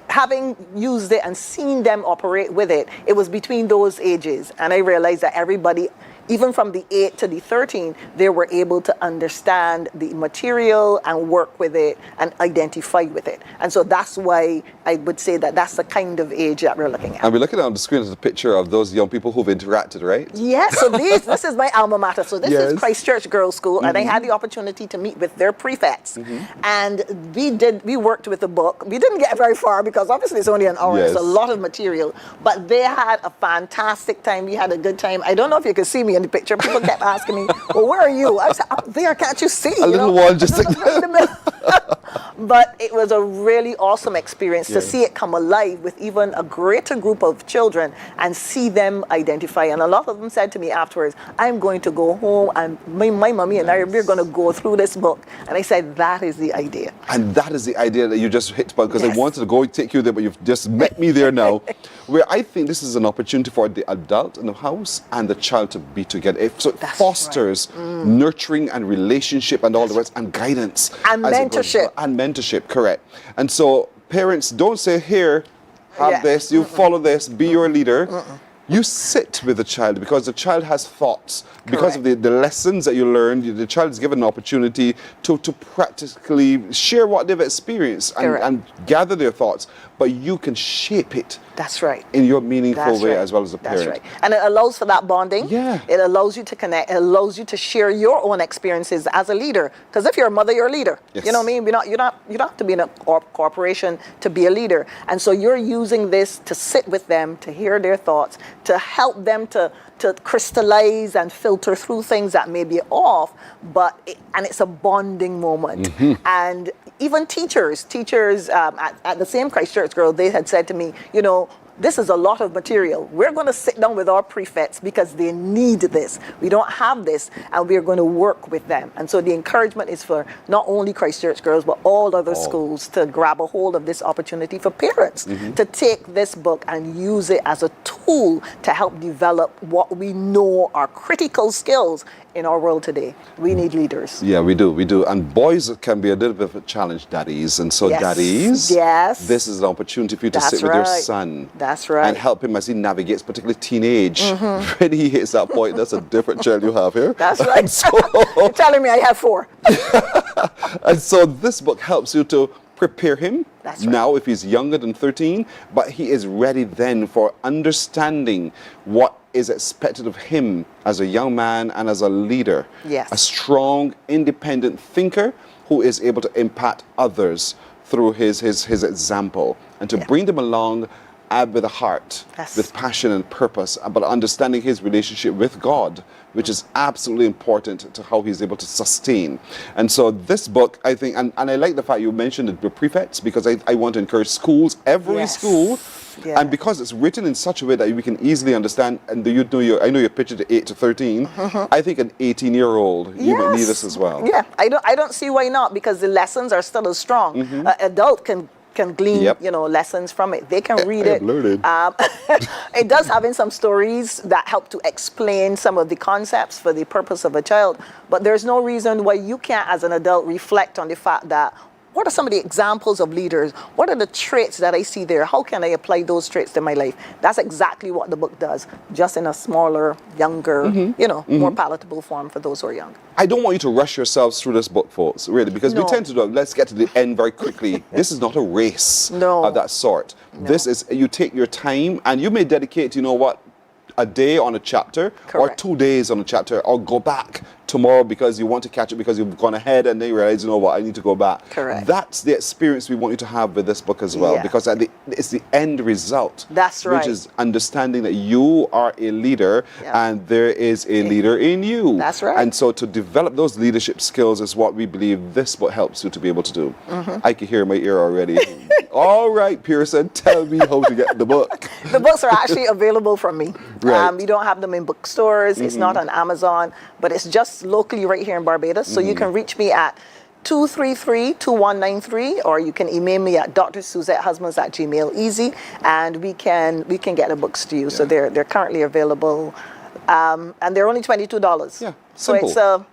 having used it and seen them operate with it, it was between those ages. And I realized that everybody, even from the 8 to the 13, they were able to understand the material and work with it and identify with it. And so that's why I would say that that's the kind of age that we're looking at. And we're looking on the screen as a picture of those young people who've interacted, right? Yes, so this is my alma mater. So this Yes. is Christchurch Girls' School, and I had the opportunity to meet with their prefects. And we worked with the book. We didn't get very far because obviously it's only an hour. Yes. It's a lot of material. But they had a fantastic time. We had a good time. I don't know if you could see me in the picture. People kept asking me, well, where are you? I said, up there, can't you see? A little one just like in the middle. But it was a really awesome experience to Yes. see it come alive with even a greater group of children and see them identify. And a lot of them said to me afterwards, I'm going to go home and my mommy and I, we're going to go through this book. And I said, that is the idea. And that is the idea that you just hit upon, because Yes. I wanted to go take you there, but you've just met me there now, where I think this is an opportunity for the adult in the house and the child to be together. So it fosters nurturing and relationship and all the rest, and guidance. And as it goes. mentorship. And mentorship, correct. And so parents, don't say, here, have this, you follow this, be your leader. You sit with the child, because the child has thoughts. Because of the lessons that you learned, the child is given an opportunity to practically share what they've experienced and gather their thoughts. But you can shape it That's right. in your meaningful That's way right. as well as a parent. That's right. And it allows for that bonding. Yeah. It allows you to connect. It allows you to share your own experiences as a leader. Because if you're a mother, you're a leader. Yes. You know what I mean? You don't have to be in a corporation to be a leader. And so you're using this to sit with them, to hear their thoughts, to help them to crystallize and filter through things that may be off, and it's a bonding moment. And even teachers at the same Christchurch Girl, they had said to me, you know, this is a lot of material. We're going to sit down with our prefects because they need this. We don't have this, and we're going to work with them. And so the encouragement is for not only Christchurch Girls, but all other schools to grab a hold of this opportunity for parents to take this book and use it as a tool to help develop what we know are critical skills in our world today. We need leaders. Yeah, we do. And boys can be a little bit of a challenge, daddies. And so, daddies, this is an opportunity for you to sit with your son. That's right. And help him as he navigates, particularly teenage. When he hits that point, that's a different child you have here. That's right. So, you're telling me I have 4. And so this book helps you to prepare him now if he's younger than 13, but he is ready then for understanding what is expected of him as a young man and as a leader. Yes. A strong, independent thinker who is able to impact others through his example and to bring them along with a heart, with passion and purpose, but understanding his relationship with God, which is absolutely important to how he's able to sustain. And so this book, I think, and I like the fact you mentioned the prefects, because I want to encourage schools, every school, and because it's written in such a way that we can easily understand, and I know you pictured 8 to 13, I think an 18-year-old, you might need this as well. Yeah, I don't see why not, because the lessons are still as strong. Adult can glean, lessons from it. They can read it. It does have in some stories that help to explain some of the concepts for the purpose of a child. But there's no reason why you can't, as an adult, reflect on the fact that what are some of the examples of leaders? What are the traits that I see there? How can I apply those traits to my life? That's exactly what the book does, just in a smaller, younger, more palatable form for those who are young. I don't want you to rush yourselves through this book, folks, really, because we tend to do, let's get to the end very quickly. This is not a race of that sort. This is, you take your time, and you may dedicate, a day on a chapter, or 2 days on a chapter, or go back tomorrow because you want to catch it because you've gone ahead and then you realize, I need to go back. Correct. That's the experience we want you to have with this book as well, because it's the end result. That's right. Which is understanding that you are a leader and there is a leader in you. That's right. And so to develop those leadership skills is what we believe this book helps you to be able to do. I can hear my ear already. All right, Pearson, tell me how to get the book. The books are actually available from me. Right. We don't have them in bookstores. It's not on Amazon, but it's just locally right here in Barbados. So you can reach me at 233-2193, or you can email me at drsuzettehusbands@gmail, easy, and we can get the books to you. So they're currently available, and they're only $22. Yeah, simple. So it's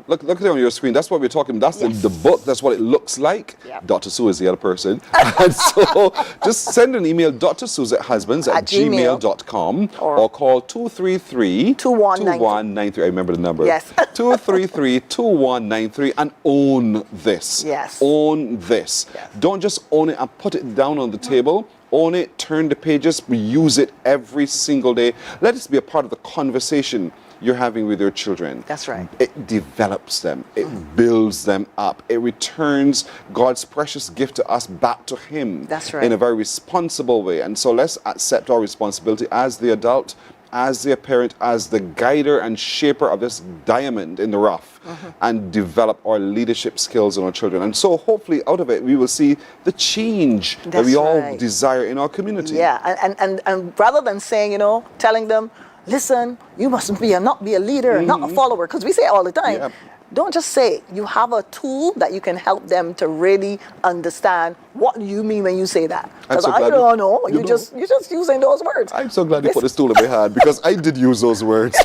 Look at it on your screen. That's what we're talking about. That's the book. That's what it looks like. Yep. Dr. Sue is the other person. And so just send an email, drsuzettehusbands@gmail.com, or call 233-2193. I remember the number. Yes. 233-2193 and own this. Yes. Own this. Yes. Don't just own it and put it down on the table. Own it, turn the pages, use it every single day. Let it be a part of the conversation you're having with your children. That's right. It develops them. It builds them up. It returns God's precious gift to us back to Him. That's right. In a very responsible way. And so let's accept our responsibility as the adult, as the parent, as the guider and shaper of this diamond in the rough, and develop our leadership skills in our children. And so hopefully out of it, we will see the change that we all desire in our community. Yeah, and rather than saying, telling them, listen, you must not be a leader, not a follower, because we say it all the time. Yep. Don't just say it. You have a tool that you can help them to really understand what you mean when you say that. Because I don't know. You're just using those words. I'm so glad you put this tool in my hand, because I did use those words.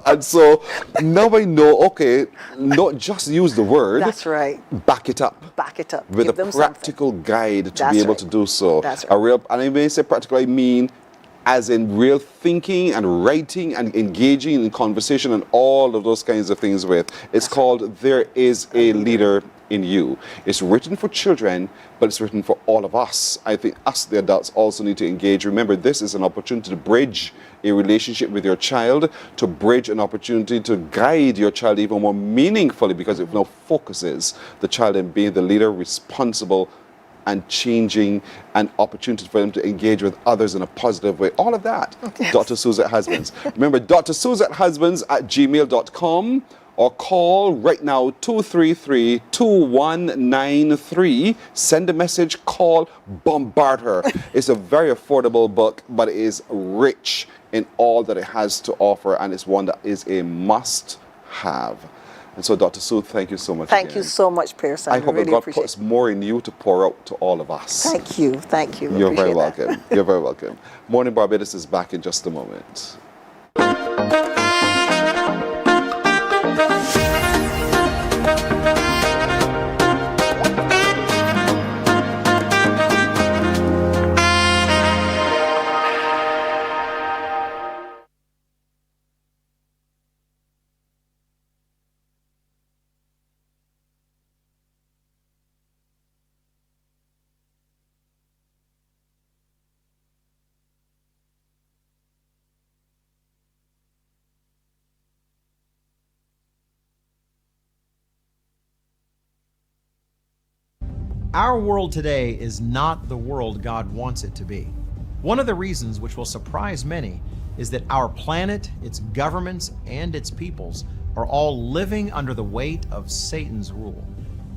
And so now I know, okay, not just use the word. That's right. Back it up. Back it up. With Give a them practical guide to That's be able right. to do so. That's right. And I may say practical, I mean as in real thinking and writing and engaging in conversation and all of those kinds of things with. It's called There Is a Leader in You. It's written for children, but it's written for all of us. I think us, the adults, also need to engage. Remember, this is an opportunity to bridge a relationship with your child, to bridge an opportunity to guide your child even more meaningfully, because it now focuses the child in being the leader, responsible, and changing an opportunity for them to engage with others in a positive way. All of that. Yes. Dr. Suzette Husbands. Remember, Dr. Suzette Husbands at gmail.com, or call right now 233-2193. Send a message, call, bombard her. It's a very affordable book, but it is rich in all that it has to offer, and it's one that is a must-have. And so, Dr. Sue, thank you so much. Thank you so much, Pearson. I hope really that God puts more in you to pour out to all of us. Thank you. Thank you. You're very welcome. You're very welcome. Morning Barbados is back in just a moment. Our world today is not the world God wants it to be. One of the reasons which will surprise many is that our planet, its governments, and its peoples are all living under the weight of Satan's rule.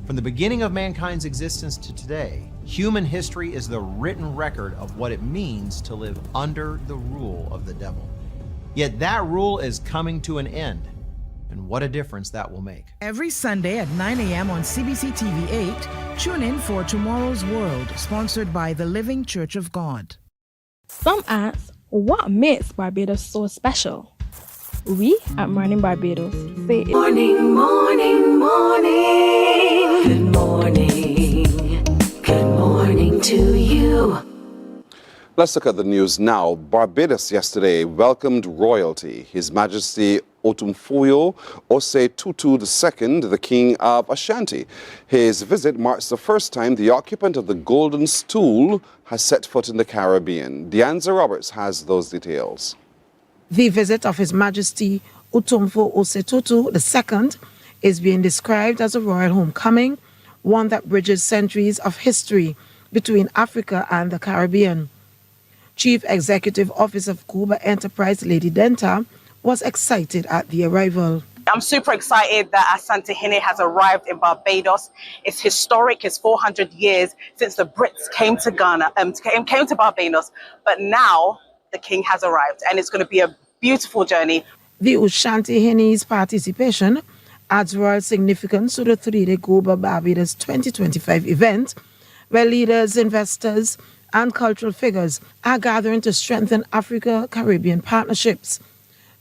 From the beginning of mankind's existence to today, human history is the written record of what it means to live under the rule of the devil. Yet that rule is coming to an end. And what a difference that will make. Every Sunday at 9 a.m. on CBC TV 8, tune in for Tomorrow's World, sponsored by the Living Church of God. Some ask, what makes Barbados so special? We at Mornin Barbados say it. Morning, morning, morning. Good morning. Good morning to you. Let's look at the news now. Barbados yesterday welcomed royalty. His Majesty Otumfuyo Ose Tutu II, the King of Ashanti. His visit marks the first time the occupant of the Golden Stool has set foot in the Caribbean. Deanza Roberts has those details. The visit of His Majesty Otumfuyo Ose Tutu II is being described as a royal homecoming, one that bridges centuries of history between Africa and the Caribbean. Chief Executive Officer of Cuba Enterprise, Lady Denta, was excited at the arrival. I'm super excited that Asante Hene has arrived in Barbados. It's historic. It's 400 years since the Brits came to Ghana, came to Barbados. But now the king has arrived, and it's going to be a beautiful journey. The Asante Hene's participation adds royal significance to the three-day Cuba Barbados 2025 event, where leaders, investors, and cultural figures are gathering to strengthen Africa-Caribbean partnerships.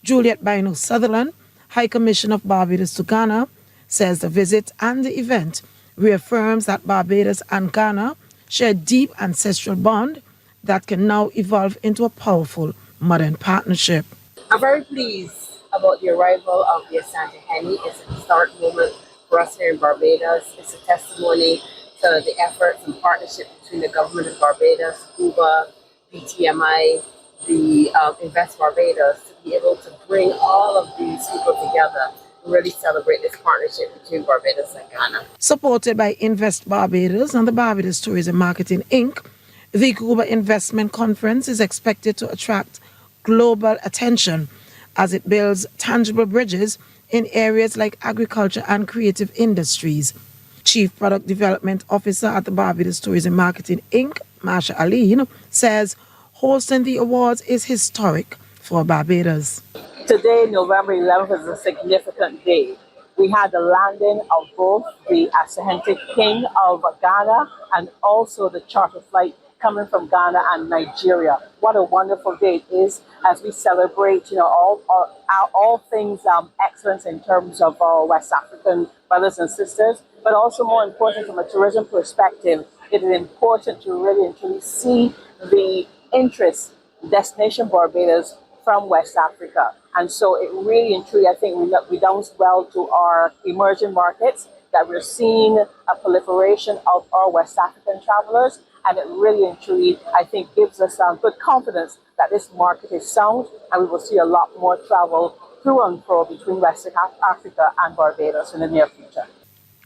Juliet Bino Sutherland, High Commissioner of Barbados to Ghana, says the visit and the event reaffirms that Barbados and Ghana share a deep ancestral bond that can now evolve into a powerful modern partnership. I'm very pleased about the arrival of the Asante Hene. It's a historic moment for us here in Barbados. It's a testimony to the efforts and partnership between the government of Barbados, Cuba, BTMI, the Invest Barbados, to be able to bring all of these people together and really celebrate this partnership between Barbados and Ghana. Supported by Invest Barbados and the Barbados Tourism Marketing Inc., the Cuba Investment Conference is expected to attract global attention as it builds tangible bridges in areas like agriculture and creative industries. Chief Product Development Officer at the Barbados Tourism Marketing Inc., Marsha Aline, says hosting the awards is historic for Barbados. Today, November 11th, is a significant day. We had the landing of both the Asante King of Ghana and also the charter flight coming from Ghana and Nigeria. What a wonderful day it is as we celebrate, all things excellence in terms of our West African brothers and sisters, but also more important from a tourism perspective, it is important to really and truly see the interest Destination Barbados from West Africa. And so it really and truly, I think, redounds well to our emerging markets, that we're seeing a proliferation of our West African travelers. And it really and truly, I think, gives us good confidence that this market is sound, and we will see a lot more travel through and fro between West Africa and Barbados in the near future.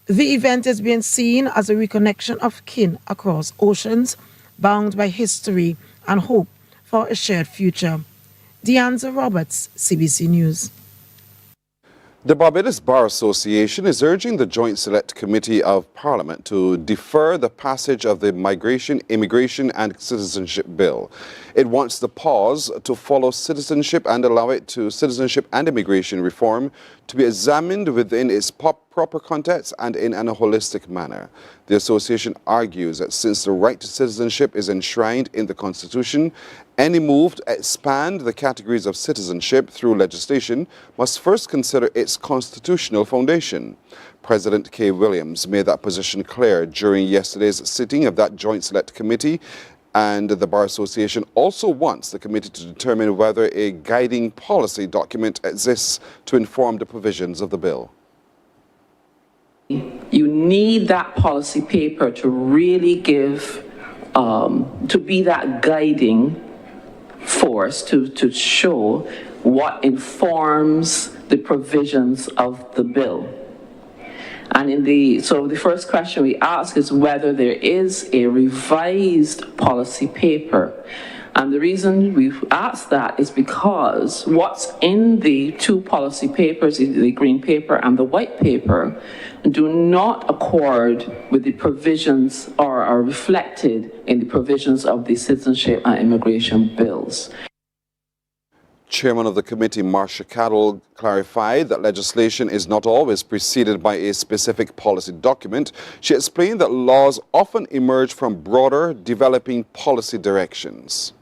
The event is being seen as a reconnection of kin across oceans, bound by history and hope for a shared future. Deanza Roberts, CBC News. The Barbados Bar Association is urging the Joint Select Committee of Parliament to defer the passage of the Migration, Immigration and Citizenship Bill. It wants the pause to follow citizenship and allow it to citizenship and immigration reform to be examined within its proper context and in a holistic manner. The association argues that since the right to citizenship is enshrined in the Constitution, any move to expand the categories of citizenship through legislation must first consider its constitutional foundation. President Kay Williams made that position clear during yesterday's sitting of that Joint Select Committee, and the Bar Association also wants the committee to determine whether a guiding policy document exists to inform the provisions of the bill. You need that policy paper to really give, to be that guiding force to show what informs the provisions of the bill. And so the first question we ask is whether there is a revised policy paper. And the reason we've asked that is because what's in the two policy papers, the green paper and the white paper, do not accord with the provisions or are reflected in the provisions of the citizenship and immigration bills. Chairman of the committee, Marcia Cadell, clarified that legislation is not always preceded by a specific policy document. She explained that laws often emerge from broader, developing policy directions.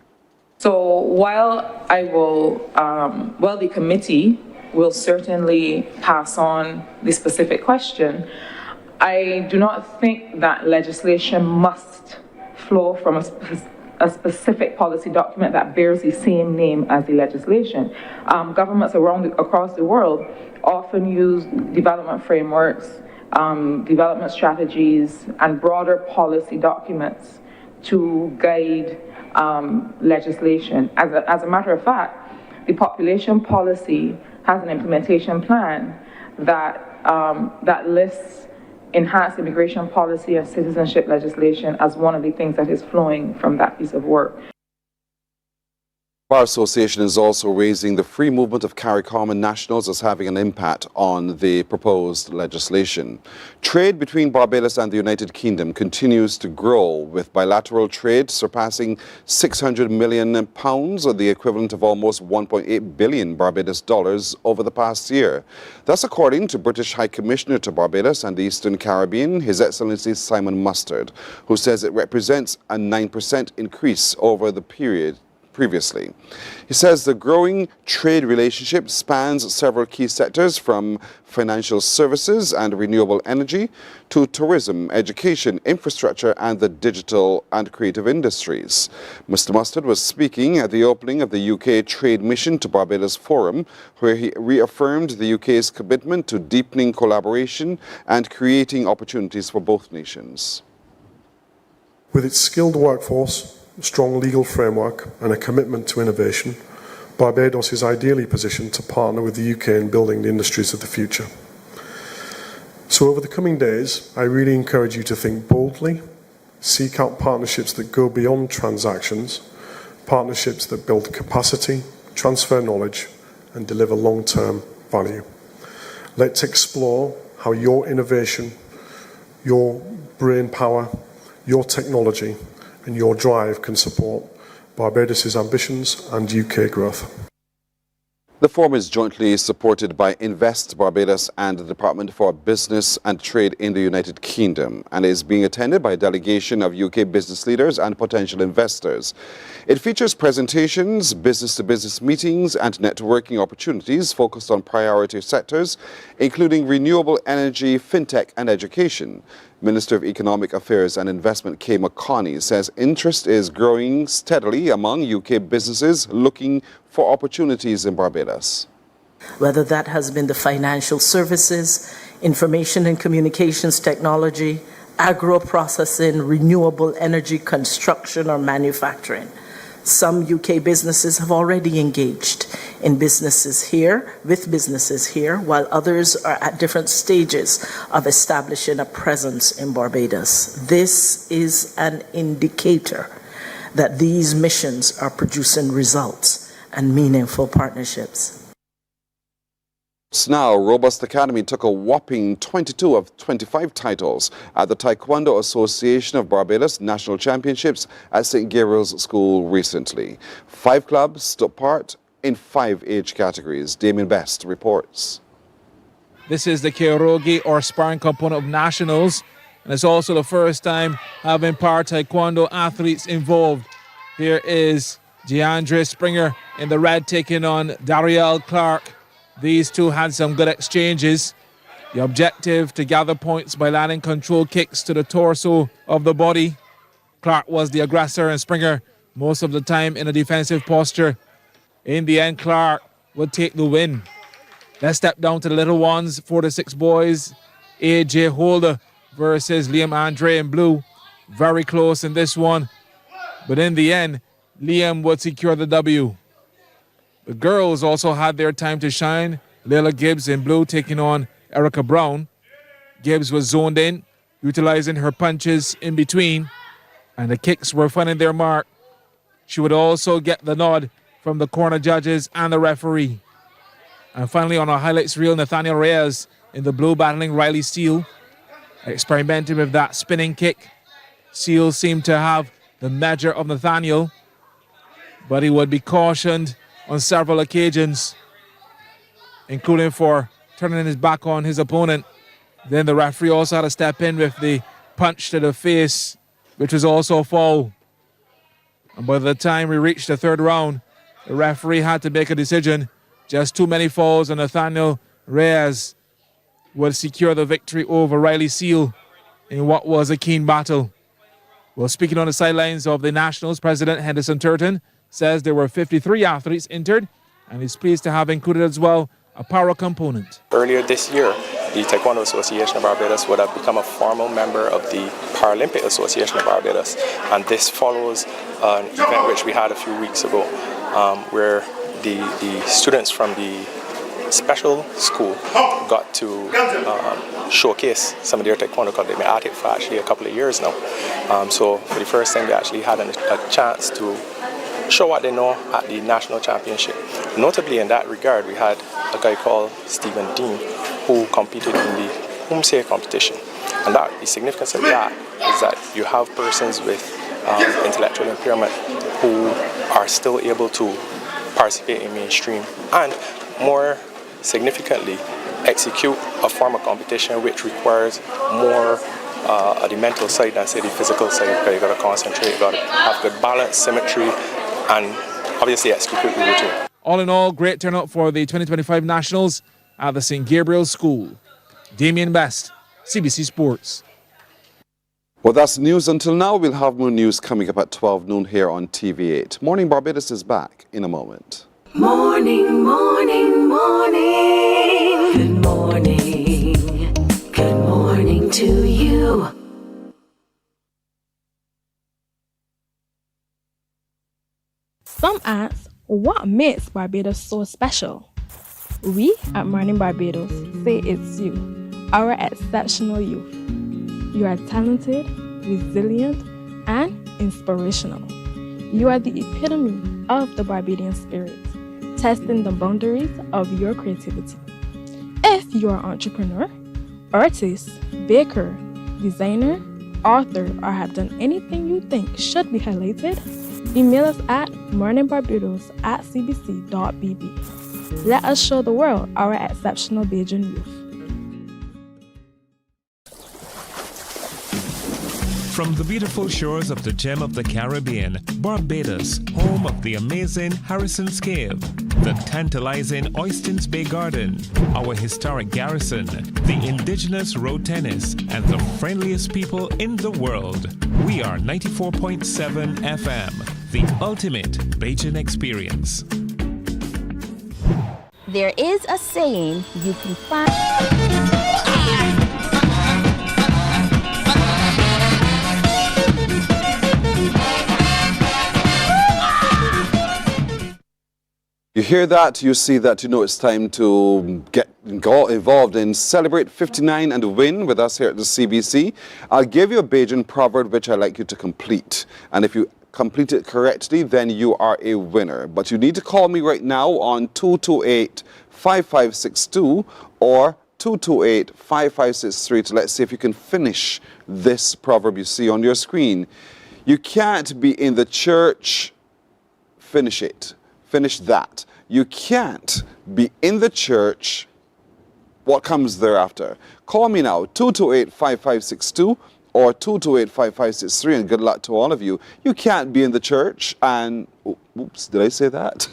So while the committee will certainly pass on the specific question, I do not think that legislation must flow from a specific policy document that bears the same name as the legislation. Governments across the world often use development frameworks, development strategies, and broader policy documents to guide legislation. As a matter of fact, the population policy has an implementation plan that lists enhanced immigration policy and citizenship legislation as one of the things that is flowing from that piece of work. The Bar Association is also raising the free movement of CARICOM nationals as having an impact on the proposed legislation. Trade between Barbados and the United Kingdom continues to grow, with bilateral trade surpassing £600 million, or the equivalent of almost 1.8 billion Barbados dollars over the past year. That's according to British High Commissioner to Barbados and the Eastern Caribbean, His Excellency Simon Mustard, who says it represents a 9% increase over the period previously. He says the growing trade relationship spans several key sectors, from financial services and renewable energy to tourism, education, infrastructure and the digital and creative industries. Mr. Mustard was speaking at the opening of the UK Trade Mission to Barbados Forum, where he reaffirmed the UK's commitment to deepening collaboration and creating opportunities for both nations. With its skilled workforce, strong legal framework and a commitment to innovation, Barbados is ideally positioned to partner with the UK in building the industries of the future. So over the coming days, I really encourage you to think boldly, seek out partnerships that go beyond transactions, partnerships that build capacity, transfer knowledge and deliver long-term value. Let's explore how your innovation, your brain power, your technology and your drive can support Barbados' ambitions and UK growth. The forum is jointly supported by Invest Barbados and the Department for Business and Trade in the United Kingdom, and is being attended by a delegation of UK business leaders and potential investors. It features presentations, business-to-business meetings and networking opportunities focused on priority sectors, including renewable energy, fintech and education. Minister of Economic Affairs and Investment Kay McCarney says interest is growing steadily among UK businesses looking for opportunities in Barbados. Whether that has been the financial services, information and communications technology, agro-processing, renewable energy, construction, or manufacturing. Some UK businesses have already engaged in businesses here, with businesses here, while others are at different stages of establishing a presence in Barbados. This is an indicator that these missions are producing results and meaningful partnerships. Now, Robust Academy took a whopping 22 of 25 titles at the Taekwondo Association of Barbados National Championships at St. Gabriel's School recently. 5 clubs took part in 5 age categories. Damien Best reports. This is the Kyorugi or sparring component of nationals, and it's also the first time having para Taekwondo athletes involved. Here is DeAndre Springer in the red taking on Dariel Clark. These two had some good exchanges. The objective to gather points by landing control kicks to the torso of the body. Clark was the aggressor and Springer most of the time in a defensive posture. In the end, Clark would take the win. Let's step down to the little ones, 4 to 6 boys. AJ Holder versus Liam Andre in blue. Very close in this one. But in the end, Liam would secure the W. The girls also had their time to shine. Layla Gibbs in blue taking on Erica Brown. Gibbs was zoned in, utilizing her punches in between, and the kicks were finding their mark. She would also get the nod from the corner judges and the referee. And finally, on our highlights reel, Nathaniel Reyes in the blue battling Riley Steele, experimenting with that spinning kick. Steele seemed to have the measure of Nathaniel, but he would be cautioned on several occasions, including for turning his back on his opponent. Then the referee also had to step in with the punch to the face, which was also a foul. And by the time we reached the 3rd round, the referee had to make a decision. Just too many fouls, and Nathaniel Reyes would secure the victory over Riley Steele in what was a keen battle. Well, speaking on the sidelines of the Nationals, President Henderson Turton says there were 53 athletes entered, and is pleased to have included as well a para component. Earlier this year, the Taekwondo Association of Barbados would have become a formal member of the Paralympic Association of Barbados, and this follows an event which we had a few weeks ago, where the students from the special school got to showcase some of their Taekwondo because they've been at it for actually a couple of years now. So for the first time, they actually had a chance to show what they know at the national championship. Notably in that regard, we had a guy called Stephen Dean who competed in the Humse competition. And the significance of that is that you have persons with intellectual impairment who are still able to participate in mainstream and, more significantly, execute a form of competition which requires more the mental side than, say, the physical side, because you've got to concentrate, you've got to have good balance, symmetry, and obviously execute the routine. All in all, great turnout for the 2025 Nationals at the St. Gabriel's School. Damien Best, CBC Sports. Well, that's news until now. We'll have more news coming up at 12 noon here on TV8. Morning Barbados is back in a moment. Morning, morning, morning. Good morning. Good morning to you. Some ask, what makes Barbados so special? We at Mornin Barbados say it's you, our exceptional youth. You are talented, resilient, and inspirational. You are the epitome of the Barbadian spirit, testing the boundaries of your creativity. If you are an entrepreneur, artist, baker, designer, author, or have done anything you think should be highlighted, email us at morninbarbados@cbc.bb. Let us show the world our exceptional Bajan youth. From the beautiful shores of the gem of the Caribbean, Barbados, home of the amazing Harrison's Cave, the tantalizing Oystins Bay Garden, our historic garrison, the indigenous road tennis, and the friendliest people in the world. We are 94.7 FM, the ultimate Bajan experience. There is a saying you can find. You hear that, you see that, you know it's time to get involved in Celebrate 59 and win with us here at the CBC. I'll give you a Bajan proverb which I'd like you to complete. And if you complete it correctly, then you are a winner. But you need to call me right now on 228-5562 or 228-5563 to let's see if you can finish this proverb you see on your screen. You can't be in the church. Finish it. Finish that. You can't be in the church. What comes thereafter? Call me now, 228-5562 or 228-5563, and good luck to all of you. You can't be in the church and... Oops, did I say that?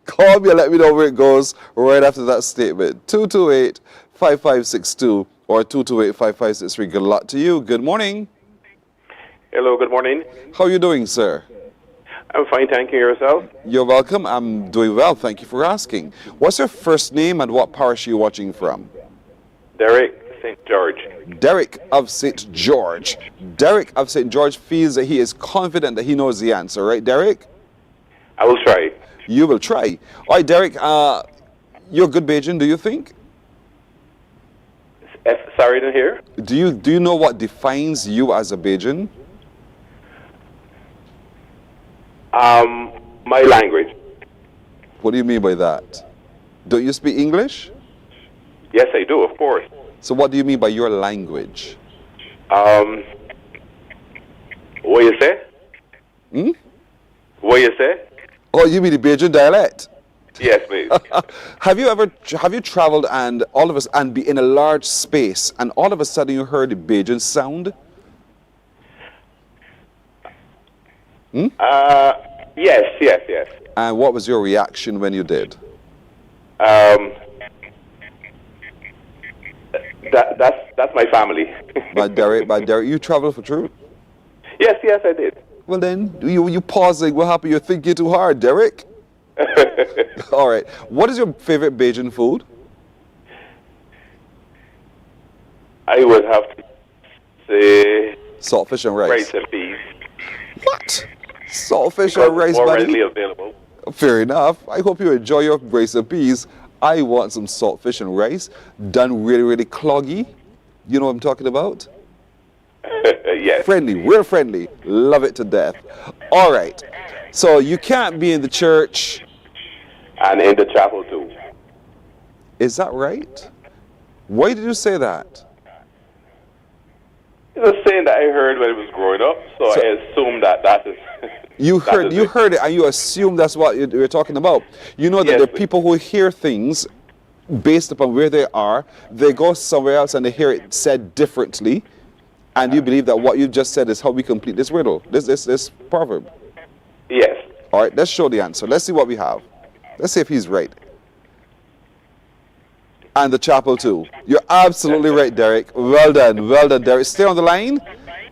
Call me and let me know where it goes right after that statement. 228-5562 or 228-5563. Good luck to you. Good morning. Hello, good morning. How are you doing, sir? I'm fine, thank you. Yourself? You're welcome. I'm doing well. Thank you for asking. What's your first name and what parish are you watching from? Derek, St. George. Derek of St. George. Derek of St. George feels that he is confident that he knows the answer, right, Derek? I will try. You will try. All right, Derek, you're a good Bajan, do you think? Sorry, I didn't hear. Do you know what defines you as a Bajan? My language. What do you mean by that? Don't you speak English? Yes, I do, of course. So what do you mean by your language? What you say? Hmm? What you say? Oh, you mean the Bajan dialect? Yes, please. Have you traveled and be in a large space and all of a sudden you heard the Bajan sound? Hmm? Yes. And what was your reaction when you did? That's my family. But Derek, you traveled for true? Yes, I did. Well then, you pausing. What happened? You're thinking too hard, Derek. All right. What is your favorite Bajan food? I would have to say saltfish and rice. Rice and peas. What? Saltfish and rice, more buddy? readily available. Fair enough. I hope you enjoy your rice and peas. I want some saltfish and rice done really, really cloggy. You know what I'm talking about? Yes. Friendly, real friendly. Love it to death. All right. So you can't be in the church. And in the chapel too. Is that right? Why did you say that? It's a saying that I heard when I was growing up, so I assumed that is... You heard it and you assume that's what you're talking about. You know that there are people who hear things based upon where they are. They go somewhere else and they hear it said differently. And you believe that what you just said is how we complete this riddle, this proverb. Yes. All right, let's show the answer. Let's see what we have. Let's see if he's right. And the chapel too. You're absolutely right, Derek. Well done, Derek. Stay on the line.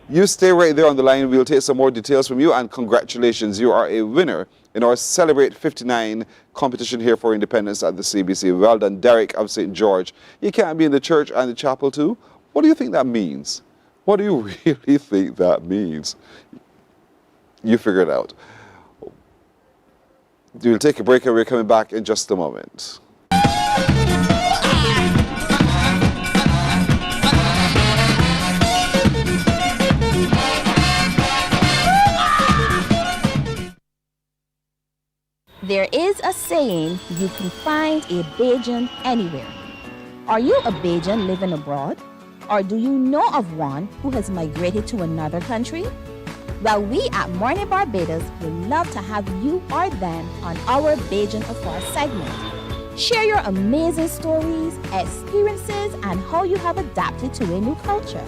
You stay right there on the line. We'll take some more details from you, and congratulations. You are a winner in our Celebrate 59 competition here for independence at the CBC. Well done, Derek of St. George. You can't be in the church and the chapel too. What do you think that means? What do you really think that means? You figure it out. We'll take a break and we're coming back in just a moment. There is a saying you can find a Bajan anywhere. Are you a Bajan living abroad? Or do you know of one who has migrated to another country? Well, we at Mornin Barbados would love to have you or them on our Bajan Afar segment. Share your amazing stories, experiences, and how you have adapted to a new culture.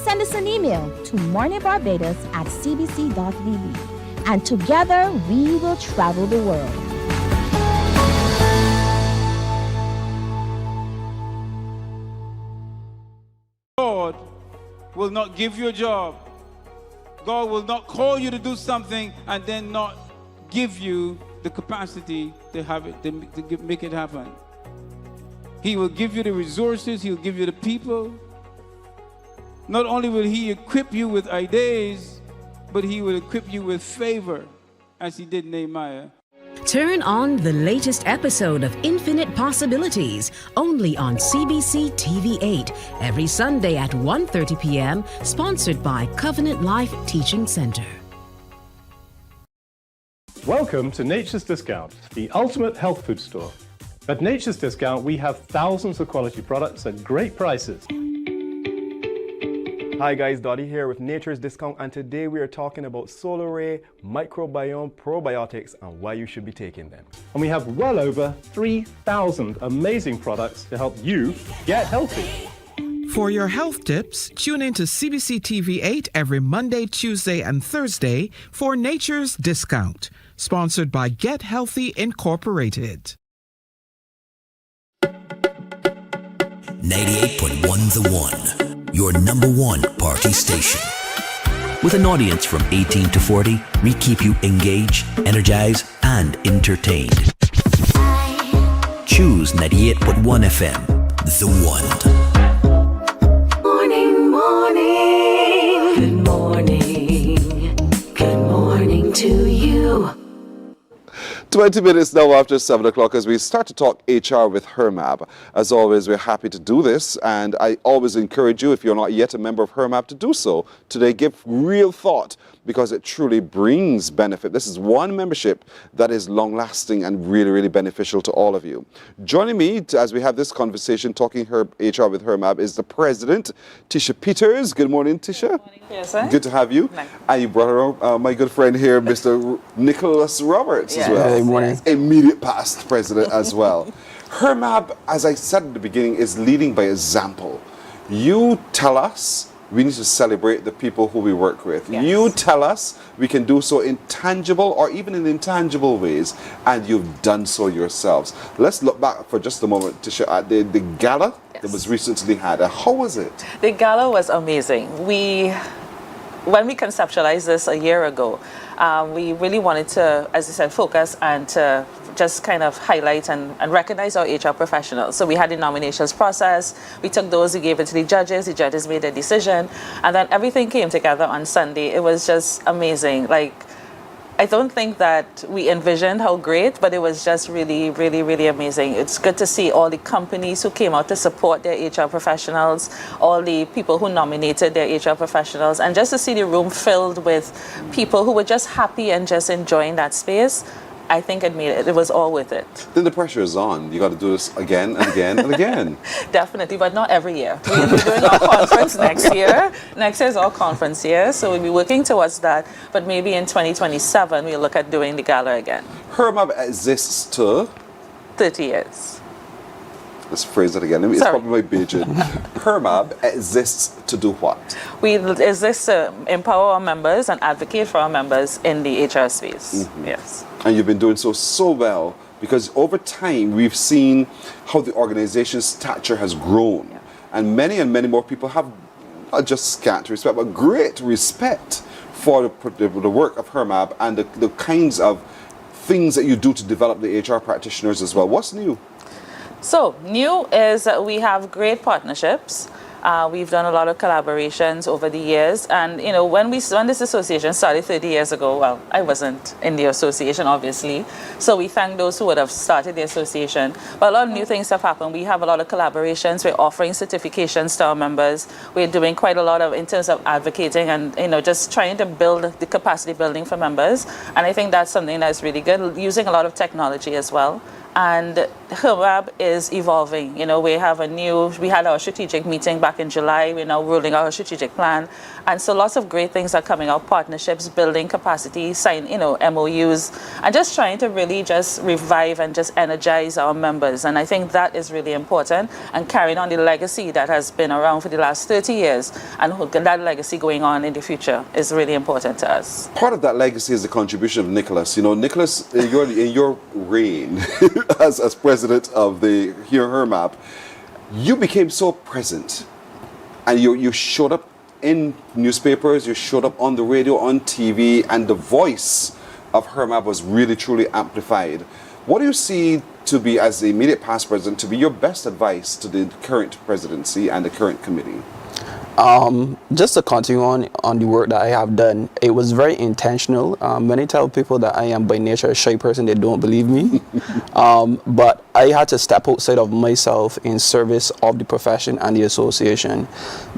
send us an email to morningbarbados@cbc.tv. And together we will travel the world. God will not give you a job. God will not call you to do something and then not give you the capacity to have it, to make it happen. He will give you the resources. He'll give you the people. Not only will He equip you with ideas, but He will equip you with favor, as He did Nehemiah. Turn on the latest episode of Infinite Possibilities, only on CBC TV8, every Sunday at 1:30 p.m., sponsored by Covenant Life Teaching Center. Welcome to Nature's Discount, the ultimate health food store. At Nature's Discount, we have thousands of quality products at great prices. Hi guys, Dottie here with Nature's Discount, and today we are talking about solar ray, microbiome, probiotics, and why you should be taking them. And we have well over 3,000 amazing products to help you get healthy. For your health tips, tune in to CBC TV8 every Monday, Tuesday, and Thursday for Nature's Discount, sponsored by Get Healthy Incorporated. 98.1 The One, your number one party station. With an audience from 18 to 40, we keep you engaged, energized, and entertained. Choose 98.1 FM, The One. Morning, morning. Good morning. Good morning to you. 20 minutes now after 7 o'clock as we start to talk HR with HERMAB. As always, we're happy to do this, and I always encourage you, if you're not yet a member of HERMAB, to do so. Today, give real thought, because it truly brings benefit. This is one membership that is long-lasting and really, really beneficial to all of you. Joining me as we have this conversation, talking HR with HERMAB, is the president, Tisha Peters. Good morning, Tisha. Good morning, yes, sir. Good to have you. And you brought around my good friend here, Mr. Nicholas Roberts, as well. Good morning. Immediate past president as well. HERMAB, as I said at the beginning, is leading by example. You tell us we need to celebrate the people who we work with. Yes. You tell us we can do so in tangible or even in intangible ways, and you've done so yourselves. Let's look back for just a moment, Tisha, at the gala that was recently had. How was it? The gala was amazing. When we conceptualized this a year ago, we really wanted to, as I said, focus and to just kind of highlight and recognize our HR professionals. So we had the nominations process. We took those, we gave it to the judges made a decision, and then everything came together on Sunday. It was just amazing. I don't think that we envisioned how great, but it was just really, really, really amazing. It's good to see all the companies who came out to support their HR professionals, all the people who nominated their HR professionals, and just to see the room filled with people who were just happy and just enjoying that space. I think it was all worth it. Then the pressure is on. You got to do this again and again and again. Definitely, but not every year. We'll be doing our conference next year. Next year is our conference year, so we'll be working towards that. But maybe in 2027, we'll look at doing the gala again. HERMAB exists to 30 years. Let's phrase that again. It's probably my Beijing. HERMAB exists to do what? We exist to empower our members and advocate for our members in the HR space. Mm-hmm. Yes. And you've been doing so well, because over time we've seen how the organization's stature has grown. Yeah. And many more people have not just scant respect, but great respect for the work of HERMAB and the kinds of things that you do to develop the HR practitioners as well. What's new? So, new is that we have great partnerships. We've done a lot of collaborations over the years. And, you know, when this association started 30 years ago, well, I wasn't in the association, obviously. So we thank those who would have started the association. But a lot of new things have happened. We have a lot of collaborations. We're offering certifications to our members. We're doing quite a lot in terms of advocating and, you know, just trying to build the capacity building for members. And I think that's something that's really good, using a lot of technology as well. And HERMAB is evolving. You know, we had our strategic meeting back in July. We're now rolling out our strategic plan. And so lots of great things are coming out, partnerships, building capacity, MOUs, and just trying to really just revive and just energize our members. And I think that is really important, and carrying on the legacy that has been around for the last 30 years, and that legacy going on in the future is really important to us. Part of that legacy is the contribution of Nicholas. You know, Nicholas, in your reign as president of the HERMAB, you became so present, and you showed up in newspapers, you showed up on the radio, on TV, and the voice of HERMAB was really truly amplified. What do you see to be, as the immediate past president, to be your best advice to the current presidency and the current committee? Just to continue on the work that I have done, it was very intentional. When I tell people that I am by nature a shy person, they don't believe me. But I had to step outside of myself in service of the profession and the association,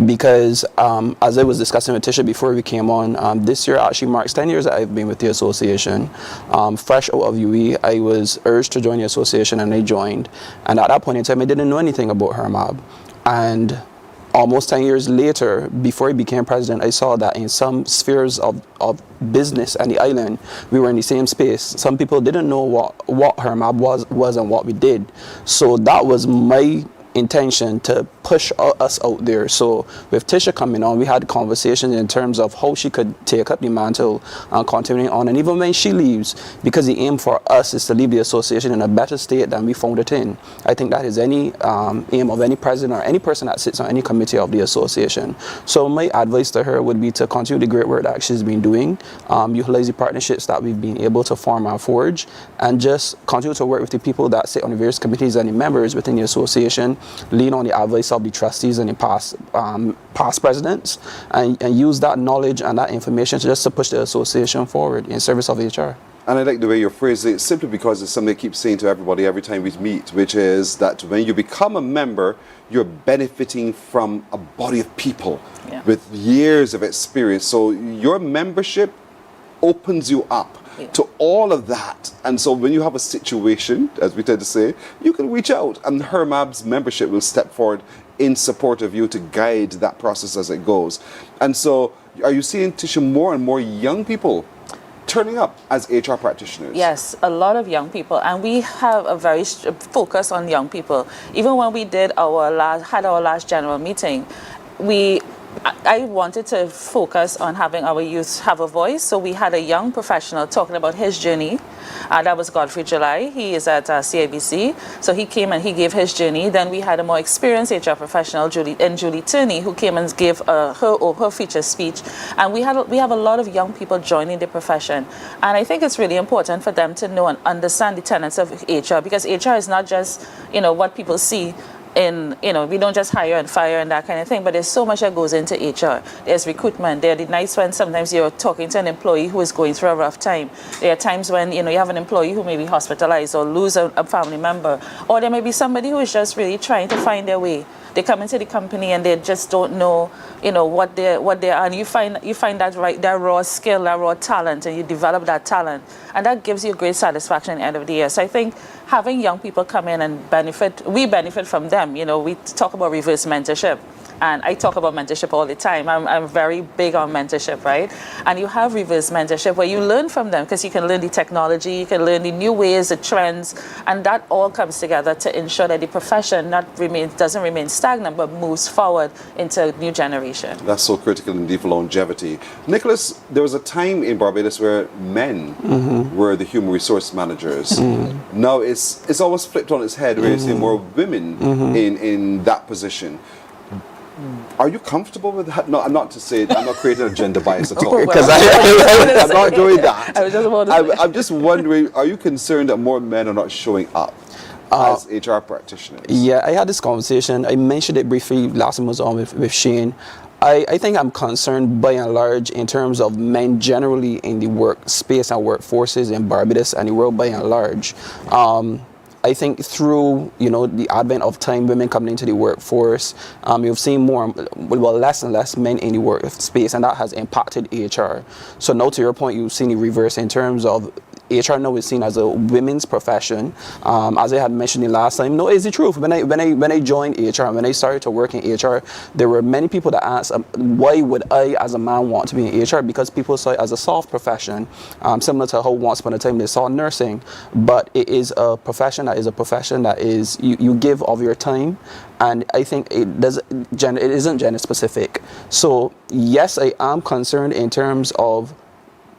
because as I was discussing with Tisha before we came on, this year actually marks 10 years that I've been with the association. Fresh out of UE, I was urged to join the association, and I joined. And at that point in time, I didn't know anything about HERMAB. And almost 10 years later, before I became president, I saw that in some spheres of business and the island, we were in the same space. Some people didn't know what HERMAB was and what we did. So that was my intention to push us out there. So with Tisha coming on, we had conversations in terms of how she could take up the mantle and continue on. And even when she leaves, because the aim for us is to leave the association in a better state than we found it in. I think that is any aim of any president or any person that sits on any committee of the association. So my advice to her would be to continue the great work that she's been doing, utilize the partnerships that we've been able to form and forge, and just continue to work with the people that sit on the various committees and the members within the association, lean on the advice of the trustees and the past presidents, and use that knowledge and that information to push the association forward in service of HR. And I like the way you phrase it, simply because it's something I keep saying to everybody every time we meet, which is that when you become a member, you're benefiting from a body of people with years of experience. So your membership opens you up to all of that. And so when you have a situation, as we tend to say, you can reach out, and HERMAB's membership will step forward in support of you to guide that process as it goes. And so are you seeing, Tisha, more and more young people turning up as HR practitioners? Yes, a lot of young people, and we have a very focus on young people. Even when we did our last general meeting, I wanted to focus on having our youth have a voice. So we had a young professional talking about his journey. That was Godfrey July. He is at CBC. So he came and he gave his journey. Then we had a more experienced HR professional, Julie Turney, who came and gave her feature speech. And we have a lot of young people joining the profession. And I think it's really important for them to know and understand the tenets of HR, because HR is not just, what people see. We don't just hire and fire and that kind of thing, but there's so much that goes into HR. There's recruitment. There are the nights when sometimes you're talking to an employee who is going through a rough time. There are times when, you have an employee who may be hospitalized or lose a family member, or there may be somebody who is just really trying to find their way. They come into the company and they just don't know, what they are. And you find that raw skill, that raw talent, and you develop that talent, and that gives you great satisfaction at the end of the year. So I think having young people come in and we benefit from them. We talk about reverse mentorship. And I talk about mentorship all the time. I'm very big on mentorship, right? And you have reverse mentorship where you learn from them, because you can learn the technology, you can learn the new ways, the trends, and that all comes together to ensure that the profession doesn't remain stagnant, but moves forward into a new generation. That's so critical indeed for longevity. Nicholas, there was a time in Barbados where men were the human resource managers. Now it's almost flipped on its head, where you see more women in that position. Are you comfortable with that? No, I'm not creating a gender bias at all. Because I'm not doing that. I'm just wondering, are you concerned that more men are not showing up as HR practitioners? Yeah, I had this conversation. I mentioned it briefly last time I was on with Shane. I think I'm concerned by and large in terms of men generally in the workspace and workforces in Barbados and the world by and large. I think through, the advent of time, women coming into the workforce, you've seen less and less men in the workspace, and that has impacted HR. So now to your point, you've seen the reverse in terms of HR now is seen as a women's profession. As I had mentioned the last time, no, it's the truth. When I joined HR, when I started to work in HR, there were many people that asked, why would I, as a man, want to be in HR? Because people saw it as a soft profession, similar to how once upon a time they saw nursing. But it is a profession that is you give of your time, and I think it isn't gender specific. So yes, I am concerned in terms of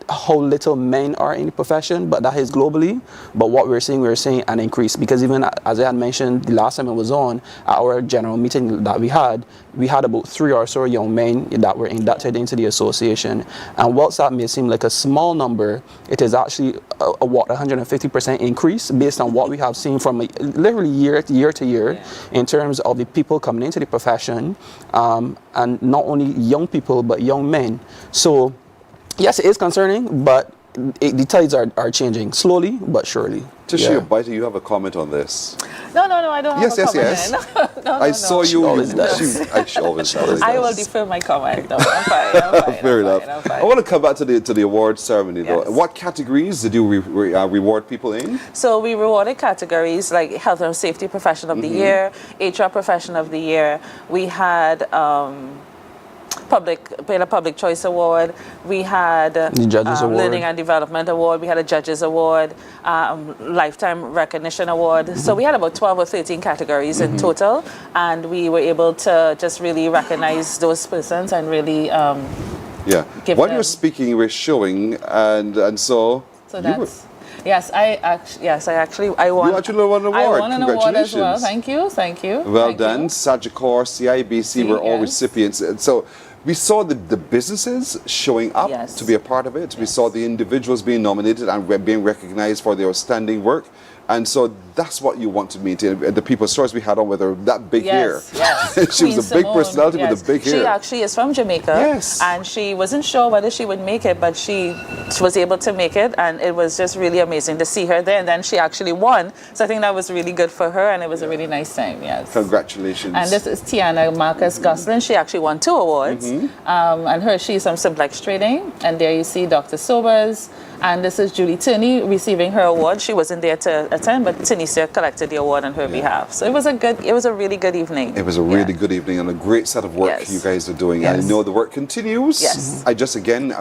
how little men are in the profession, but that is globally. But what we're seeing an increase, because even as I had mentioned the last time I was on, at our general meeting that we had about 3 or so young men that were inducted into the association. And whilst that may seem like a small number, it is actually a 150% increase based on what we have seen from literally year to year in terms of the people coming into the profession, and not only young people but young men. So yes, it is concerning, but the tides are changing slowly but surely. Tashia Baita, you have a comment on this? No, I don't have a comment. Yes. No, I saw you. She always does. She always does. I will defer my comment. No, I'm fine. Fair enough. I want to come back to the award ceremony though. Yes. What categories did you reward people in? So we rewarded categories like Health and Safety Profession of the Year, HR Profession of the Year. We had Public Choice Award. We had the Judges Award. Learning and Development Award. We had a Judges Award, Lifetime Recognition Award. So we had about 12 or 13 categories in total, and we were able to just really recognize those persons and really give While them. you're speaking, you were showing, and so. So that's. Yes, I actually won. You actually won an award. I won an award as well. Congratulations. Thank you. Well done. Sagicor, CIBC were all recipients. And so we saw the businesses showing up to be a part of it. We saw the individuals being nominated and being recognized for their outstanding work. And so that's what you want to maintain. The people's stories we had on with her, that big hair. Yes. She was a big personality with a big hair. She actually is from Jamaica. Yes. And she wasn't sure whether she would make it, but she was able to make it. And it was just really amazing to see her there. And then she actually won. So I think that was really good for her. And it was a really nice time, yes. Congratulations. And this is Tiana Marcus Goslin. She actually won 2 awards. And she's from Simplex Trading. And there you see Dr. Sobers. And this is Julie Tierney receiving her award. She wasn't there to attend, but Tanisha collected the award on her behalf. So it was a really good evening. It was a really good evening and a great set of work you guys are doing. I know the work continues. Yes. I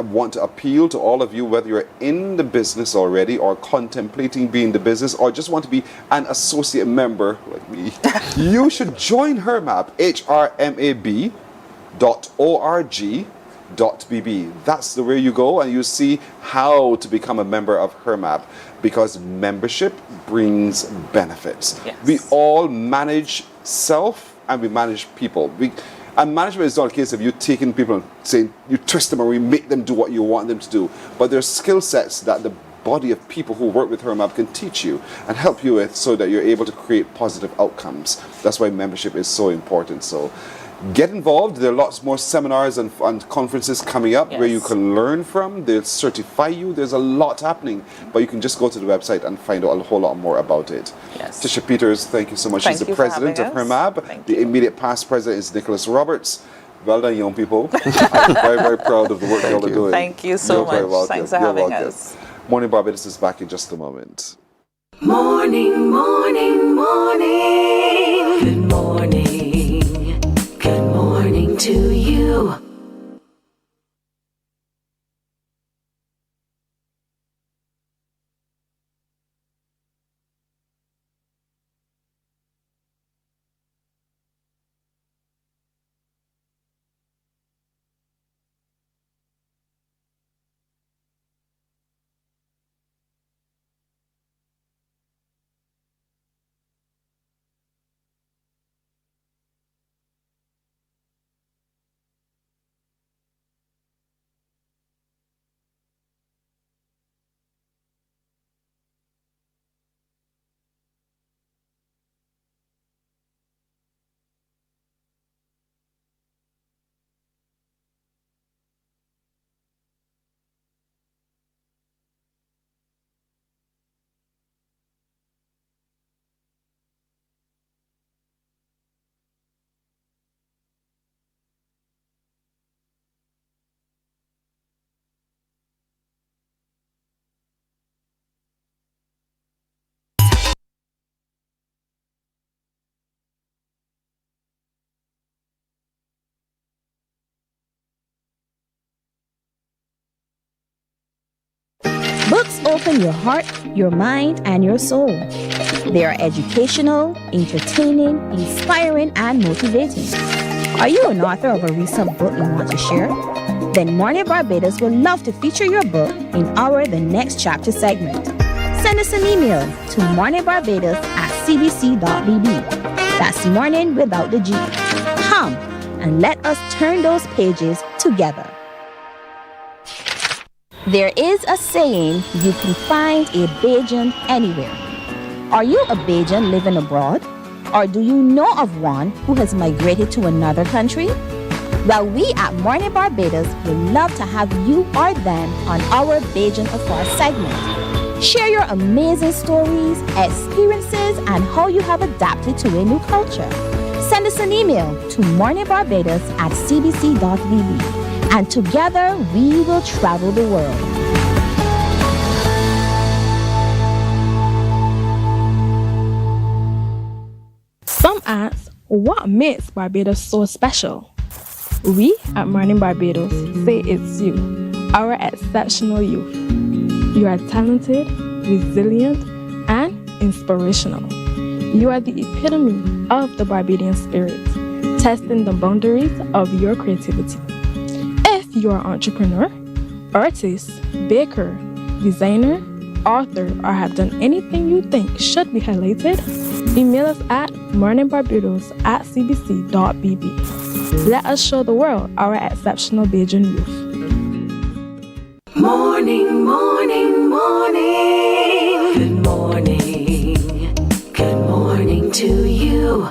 want to appeal to all of you, whether you're in the business already or contemplating being in the business or just want to be an associate member like me, you should join HRMAB, HRMAB.org. .bb. That's the way you go and you see how to become a member of HRMAB, because membership brings benefits. Yes. We all manage self and we manage people. And management is not a case of you taking people and saying you twist them or we make them do what you want them to do. But there's skill sets that the body of people who work with HRMAB can teach you and help you with so that you're able to create positive outcomes. That's why membership is so important. So get involved. There are lots more seminars and conferences coming up where you can learn from. They'll certify you. There's a lot happening, but you can just go to the website and find out a whole lot more about it. Yes. Tisha Peters, thank you so much. She's the president of HRMAB. The immediate past president is Nicholas Roberts. Well done, young people. I'm very, very proud of the work y'all are doing. Thank you so much. Thanks for having us. Morning Barbados is back in just a moment. Morning, morning, morning. Good morning. Good morning to you. open your heart, your mind, and your soul. They are educational, entertaining, inspiring, and motivating. Are you an author of a recent book you want to share? Then Mornin Barbados would love to feature your book in our The Next Chapter segment. Send us an email to morninbarbados@cbc.bb. That's morning without the G. Come and let us turn those pages together. There is a saying, you can find a Bajan anywhere. Are you a Bajan living abroad? Or do you know of one who has migrated to another country? Well, we at Mornin Barbados would love to have you or them on our Bajan Afar segment. Share your amazing stories, experiences, and how you have adapted to a new culture. Send us an email to morninbarbados@cbc.bb, and together we will travel the world. Some ask, what makes Barbados so special? We at Mornin Barbados say it's you, our exceptional youth. You are talented, resilient, and inspirational. You are the epitome of the Barbadian spirit, testing the boundaries of your creativity. If you are an entrepreneur, artist, baker, designer, author, or have done anything you think should be highlighted, email us at morninbarbados@cbc.bb. Let us show the world our exceptional Bajan youth. Morning, morning, morning. Good morning. Good morning to you.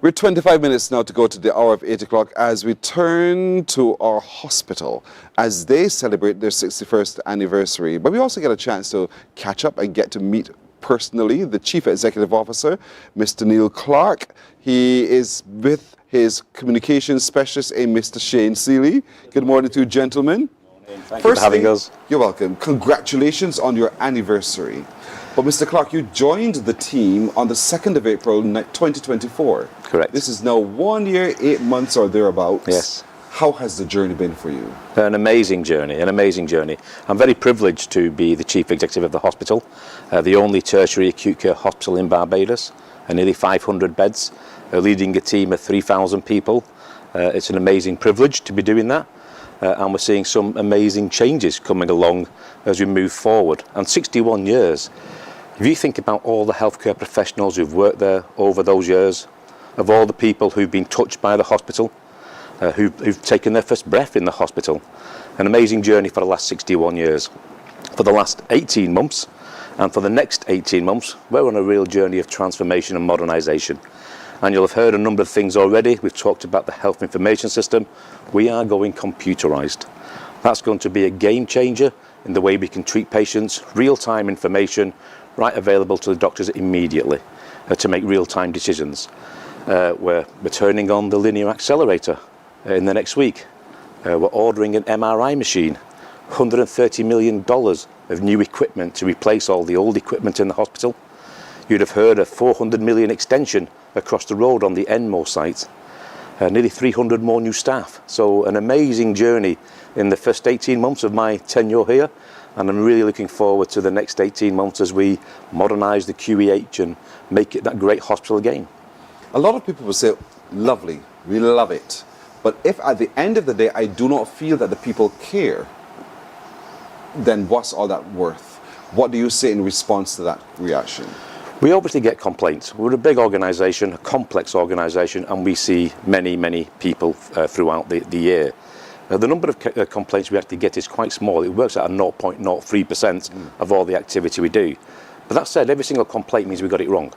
We're 25 minutes now to go to the hour of 8 o'clock as we turn to our hospital as they celebrate their 61st anniversary. But we also get a chance to catch up and get to meet personally the Chief Executive Officer, Mr. Neil Clark. He is with his communications specialist, Mr. Shane Seeley. Good morning to you, gentlemen. Thank you for having us. You're welcome. Congratulations on your anniversary. But Mr. Clark, you joined the team on the 2nd of April, 2024. Correct. This is now 1 year, 8 months or thereabouts. Yes. How has the journey been for you? An amazing journey, an amazing journey. I'm very privileged to be the Chief Executive of the hospital, the only tertiary acute care hospital in Barbados, nearly 500 beds, leading a team of 3,000 people. It's an amazing privilege to be doing that. And we're seeing some amazing changes coming along as we move forward. And 61 years, if you think about all the healthcare professionals who've worked there over those years, of all the people who've been touched by the hospital, who've taken their first breath in the hospital, an amazing journey for the last 61 years. For the last 18 months, and for the next 18 months, we're on a real journey of transformation and modernisation. And you'll have heard a number of things already. We've talked about the health information system. We are going computerised. That's going to be a game changer in the way we can treat patients, real-time information, right available to the doctors immediately to make real-time decisions. We're turning on the linear accelerator in the next week. We're ordering an MRI machine, $130 million of new equipment to replace all the old equipment in the hospital. You'd have heard a 400 million extension across the road on the Enmo site. Nearly 300 more new staff. So an amazing journey in the first 18 months of my tenure here. And I'm really looking forward to the next 18 months as we modernise the QEH and make it that great hospital again. A lot of people will say, lovely, we love it. But if at the end of the day I do not feel that the people care, then what's all that worth? What do you say in response to that reaction? We obviously get complaints. We're a big organisation, a complex organisation, and we see many, many people throughout the year. The number of complaints we actually get is quite small. It works at a 0.03% of all the activity we do. But that said, every single complaint means we got it wrong.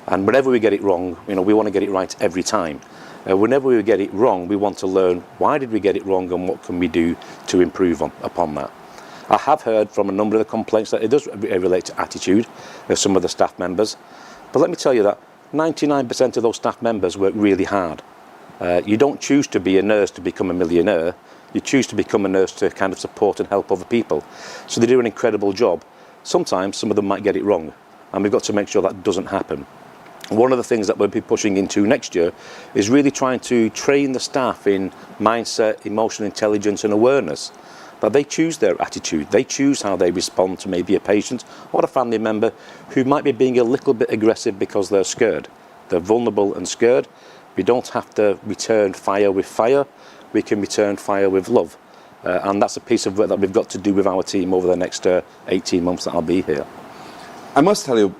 And whenever we get it wrong, we want to get it right every time. Whenever we get it wrong, we want to learn why did we get it wrong and what can we do to improve upon that. I have heard from a number of the complaints that it does relate to attitude of some of the staff members. But let me tell you that 99% of those staff members work really hard. You don't choose to be a nurse to become a millionaire. You choose to become a nurse to kind of support and help other people. So they do an incredible job. Sometimes some of them might get it wrong, and we've got to make sure that doesn't happen. One of the things that we'll be pushing into next year is really trying to train the staff in mindset, emotional intelligence and awareness. But they choose their attitude. They choose how they respond to maybe a patient or a family member who might be being a little bit aggressive because they're scared. They're vulnerable and scared. We don't have to return fire with fire. We can return fire with love. And that's a piece of work that we've got to do with our team over the next 18 months that I'll be here. I must tell you,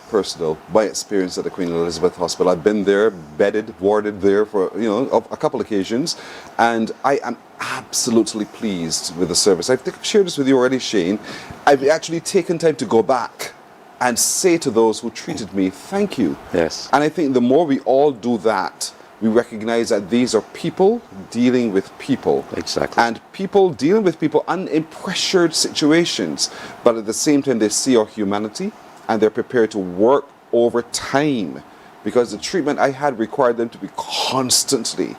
personal, my experience at the Queen Elizabeth Hospital, I've been there, bedded, warded there for, a couple occasions, and I am absolutely pleased with the service. I've shared this with you already, Shane. I've actually taken time to go back and say to those who treated me, thank you. Yes. And I think the more we all do that, we recognize that these are people dealing with people. Exactly. And people dealing with people in pressured situations, but at the same time they see our humanity and they're prepared to work over time, because the treatment I had required them to be constantly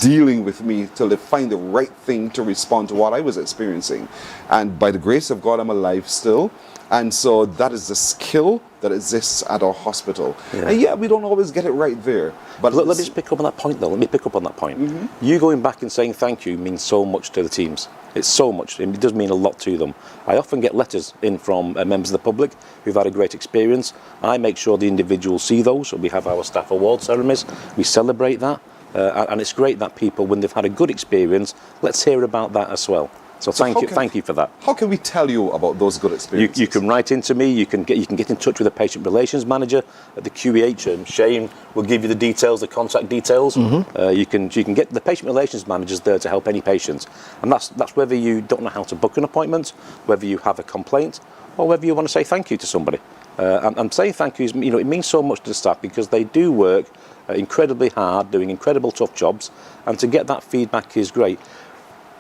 dealing with me till they find the right thing to respond to what I was experiencing. And by the grace of God, I'm alive still. And so that is the skill that exists at our hospital. Yeah. And we don't always get it right there. But let me just pick up on that point, though. Let me pick up on that point. You going back and saying thank you means so much to the teams. It's so much. It does mean a lot to them. I often get letters in from members of the public who've had a great experience. I make sure the individuals see those. We have our staff award ceremonies. We celebrate that. And it's great that people, when they've had a good experience, let's hear about that as well. So thank you for that. How can we tell you about those good experiences? You can write into me. You can get in touch with the patient relations manager at the QEH, and Shane will give you the details, the contact details. You can get the patient relations managers there to help any patients, and that's whether you don't know how to book an appointment, whether you have a complaint, or whether you want to say thank you to somebody. And saying thank you, it means so much to the staff, because they do work incredibly hard, doing incredible tough jobs, and to get that feedback is great.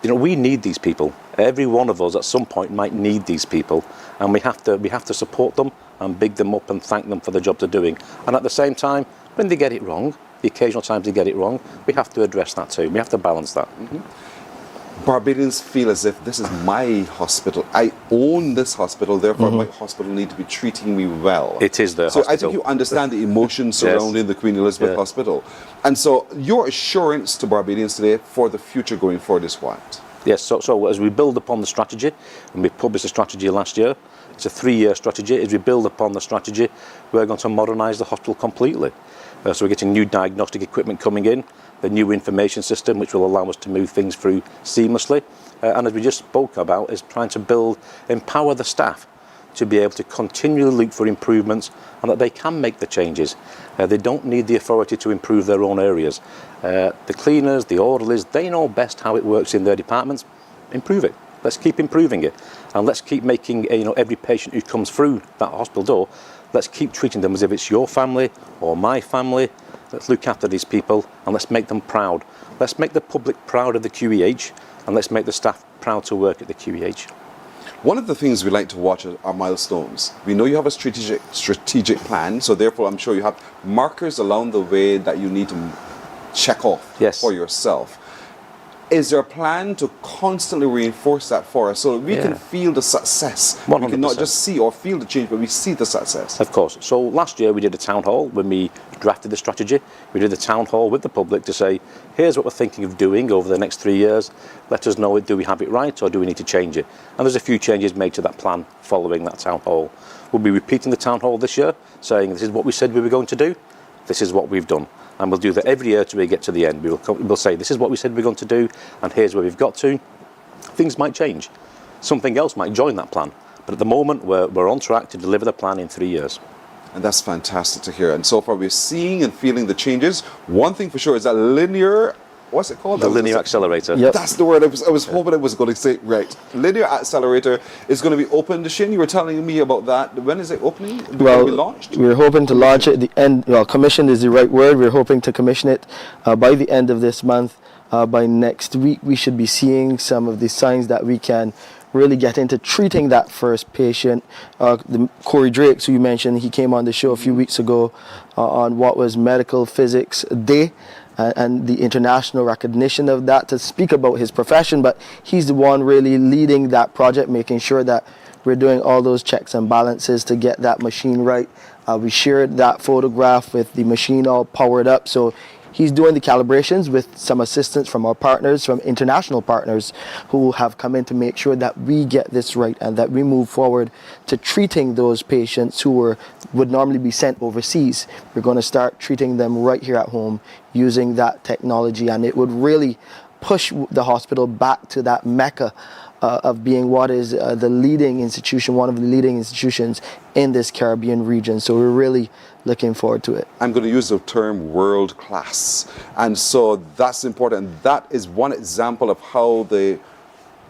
We need these people. Every one of us at some point might need these people, and we have to support them and big them up and thank them for the job they're doing. And at the same time, when they get it wrong, the occasional times they get it wrong, we have to address that too. We have to balance that. Barbadians feel as if this is my hospital. I own this hospital, therefore my hospital need to be treating me well. It is their hospital. So I think you understand the emotions surrounding the Queen Elizabeth Hospital. And so your assurance to Barbadians today for the future going forward is what? Yes, so as we build upon the strategy, and we published the strategy last year, it's a 3-year strategy. As we build upon the strategy, we're going to modernise the hospital completely. So we're getting new diagnostic equipment coming in, the new information system which will allow us to move things through seamlessly. And as we just spoke about, is trying to empower the staff to be able to continually look for improvements, and that they can make the changes. They don't need the authority to improve their own areas. The cleaners, the orderlies, they know best how it works in their departments. Improve it. Let's keep improving it, and let's keep making every patient who comes through that hospital door, let's keep treating them as if it's your family or my family. Let's look after these people, and let's make them proud. Let's make the public proud of the QEH, and let's make the staff proud to work at the QEH. One of the things we like to watch are milestones. We know you have a strategic plan, so therefore I'm sure you have markers along the way that you need to check off for yourself. Is there a plan to constantly reinforce that for us so that we can feel the success? 100%. We can not just see or feel the change, but we see the success. Of course. So last year we did a town hall when we drafted the strategy. We did a town hall with the public to say, here's what we're thinking of doing over the next 3 years. Let us know, do we have it right or do we need to change it? And there's a few changes made to that plan following that town hall. We'll be repeating the town hall this year, saying this is what we said we were going to do. This is what we've done. And we'll do that every year till we get to the end. We'll say, this is what we said we're going to do, and here's where we've got to. Things might change. Something else might join that plan. But at the moment, we're on track to deliver the plan in 3 years. And that's fantastic to hear. And so far, we're seeing and feeling the changes. One thing for sure is that linear, what's it called? The linear accelerator. Yep. That's the word I was hoping I was going to say right. Linear accelerator is going to be opened. Shane, you were telling me about that. When is it opening? Will it be launched? We're hoping to launch it at the end. Well, commissioned is the right word. We're hoping to commission it by the end of this month. By next week, we should be seeing some of the signs that we can really get into treating that first patient. The Corey Drakes, who you mentioned, he came on the show a few weeks ago on what was Medical Physics Day. And the international recognition of that to speak about his profession, but he's the one really leading that project, making sure that we're doing all those checks and balances to get that machine right. We shared that photograph with the machine all powered up, so he's doing the calibrations with some assistance from our partners, from international partners who have come in to make sure that we get this right and that we move forward to treating those patients who would normally be sent overseas. We're going to start treating them right here at home using that technology, and it would really push the hospital back to that mecca of being what is the leading institution, one of the leading institutions in this Caribbean region. So we're really looking forward to it. I'm going to use the term world class. And so that's important. That is one example of how the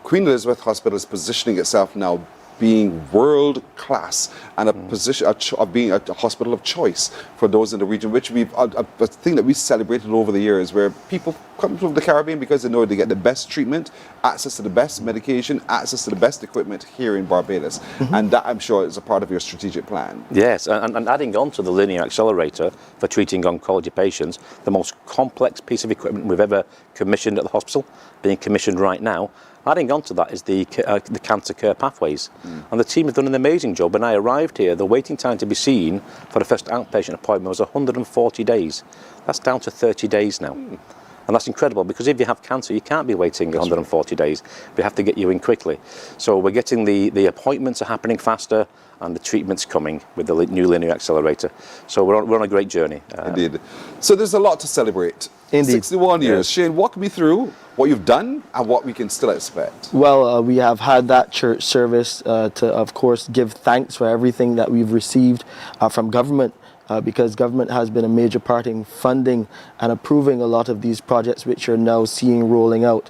Queen Elizabeth Hospital is positioning itself now, being world class and a position of being a hospital of choice for those in the region, which we've a thing that we celebrated over the years, where people come from the Caribbean because they know they get the best treatment, access to the best medication, access to the best equipment here in Barbados. And that, I'm sure, is a part of your strategic plan. Yes, and adding on to the linear accelerator for treating oncology patients, the most complex piece of equipment we've ever commissioned at the hospital, being commissioned right now. Adding on to that is the cancer care pathways. And the team have done an amazing job. When I arrived here, the waiting time to be seen for the first outpatient appointment was 140 days. That's down to 30 days now. And that's incredible, because if you have cancer, you can't be waiting 140 days. We have to get you in quickly. So we're getting the appointments are happening faster, and the treatment's coming with the new linear accelerator. So we're on a great journey. Indeed. So there's a lot to celebrate. Indeed. 61 years. Shane, walk me through what you've done and what we can still expect. Well, we have had that church service to, of course, give thanks for everything that we've received from government. Because government has been a major part in funding and approving a lot of these projects which you're now seeing rolling out.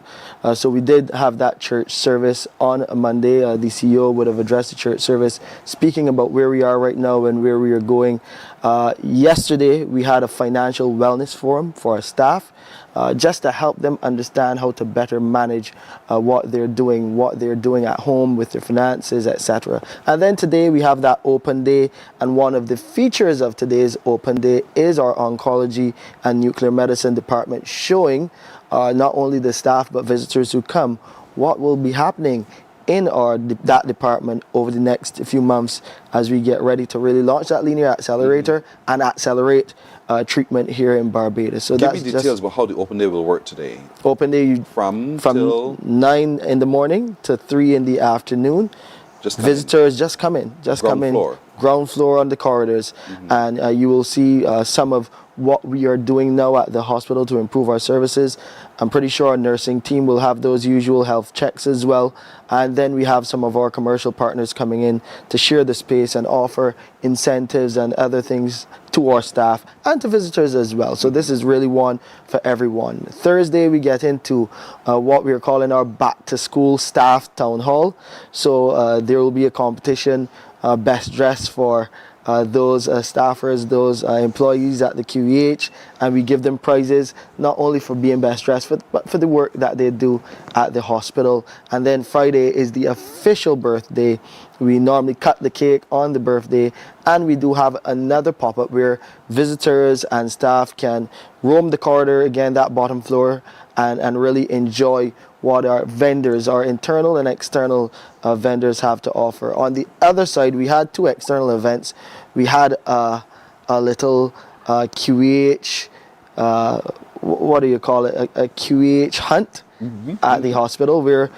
So we did have that church service on a Monday. The CEO would have addressed the church service speaking about where we are right now and where we are going. Yesterday we had a financial wellness forum for our staff, just to help them understand how to better manage what they're doing at home with their finances, etc. And then today we have that open day, and one of the features of today's open day is our oncology and nuclear medicine department, showing not only the staff but visitors who come what will be happening in that department over the next few months as we get ready to really launch that linear accelerator and accelerate treatment here in Barbados. So give me details about how the open day will work today. Open day from till 9 in the morning to 3 in the afternoon. Visitors just come in. Ground floor on the corridors, and you will see some of what we are doing now at the hospital to improve our services. I'm pretty sure our nursing team will have those usual health checks as well. And then we have some of our commercial partners coming in to share the space and offer incentives and other things to our staff and to visitors as well. So this is really one for everyone. Thursday we get into what we are calling our back to school staff town hall. So there will be a competition, best dress for those staffers, those employees at the QEH, and we give them prizes not only for being best dressed but for the work that they do at the hospital. And then Friday is the official birthday. We normally cut the cake on the birthday, and we do have another pop-up where visitors and staff can roam the corridor, again that bottom floor, and really enjoy what our vendors, our internal and external vendors have to offer. On the other side, we had two external events. We had a little QEH, what do you call it, a QEH hunt at the hospital, where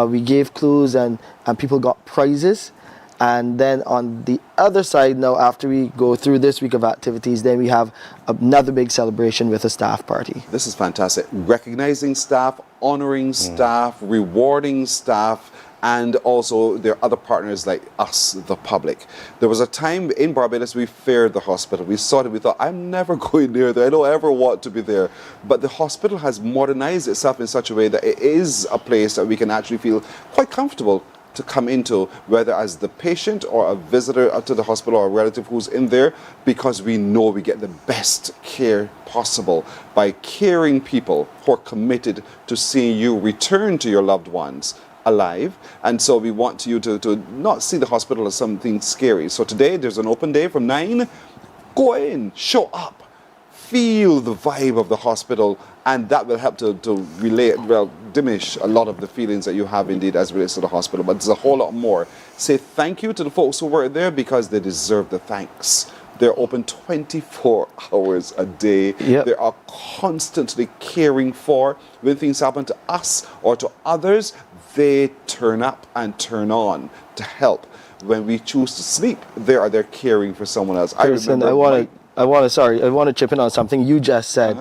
we gave clues and people got prizes. And then on the other side now, after we go through this week of activities, then we have another big celebration with a staff party. This is fantastic. Recognizing staff, honoring staff, rewarding staff, and also there are other partners like us, the public. There was a time in Barbados we feared the hospital. We saw it, we thought, I'm never going near there. I don't ever want to be there. But the hospital has modernized itself in such a way that it is a place that we can actually feel quite comfortable to come into, whether as the patient or a visitor to the hospital or a relative who's in there, because we know we get the best care possible by caring people who are committed to seeing you return to your loved ones alive. And so we want you to not see the hospital as something scary. So today there's an open day from 9. Go in, show up, feel the vibe of the hospital, and that will help to diminish a lot of the feelings that you have indeed as it relates to the hospital. But there's a whole lot more. Say thank you to the folks who work there, because they deserve the thanks. They're open 24 hours a day. Yep. They are constantly caring for. When things happen to us or to others, they turn up and turn on to help. When we choose to sleep, they are there caring for someone else. Kirsten, I want to chip in on something you just said,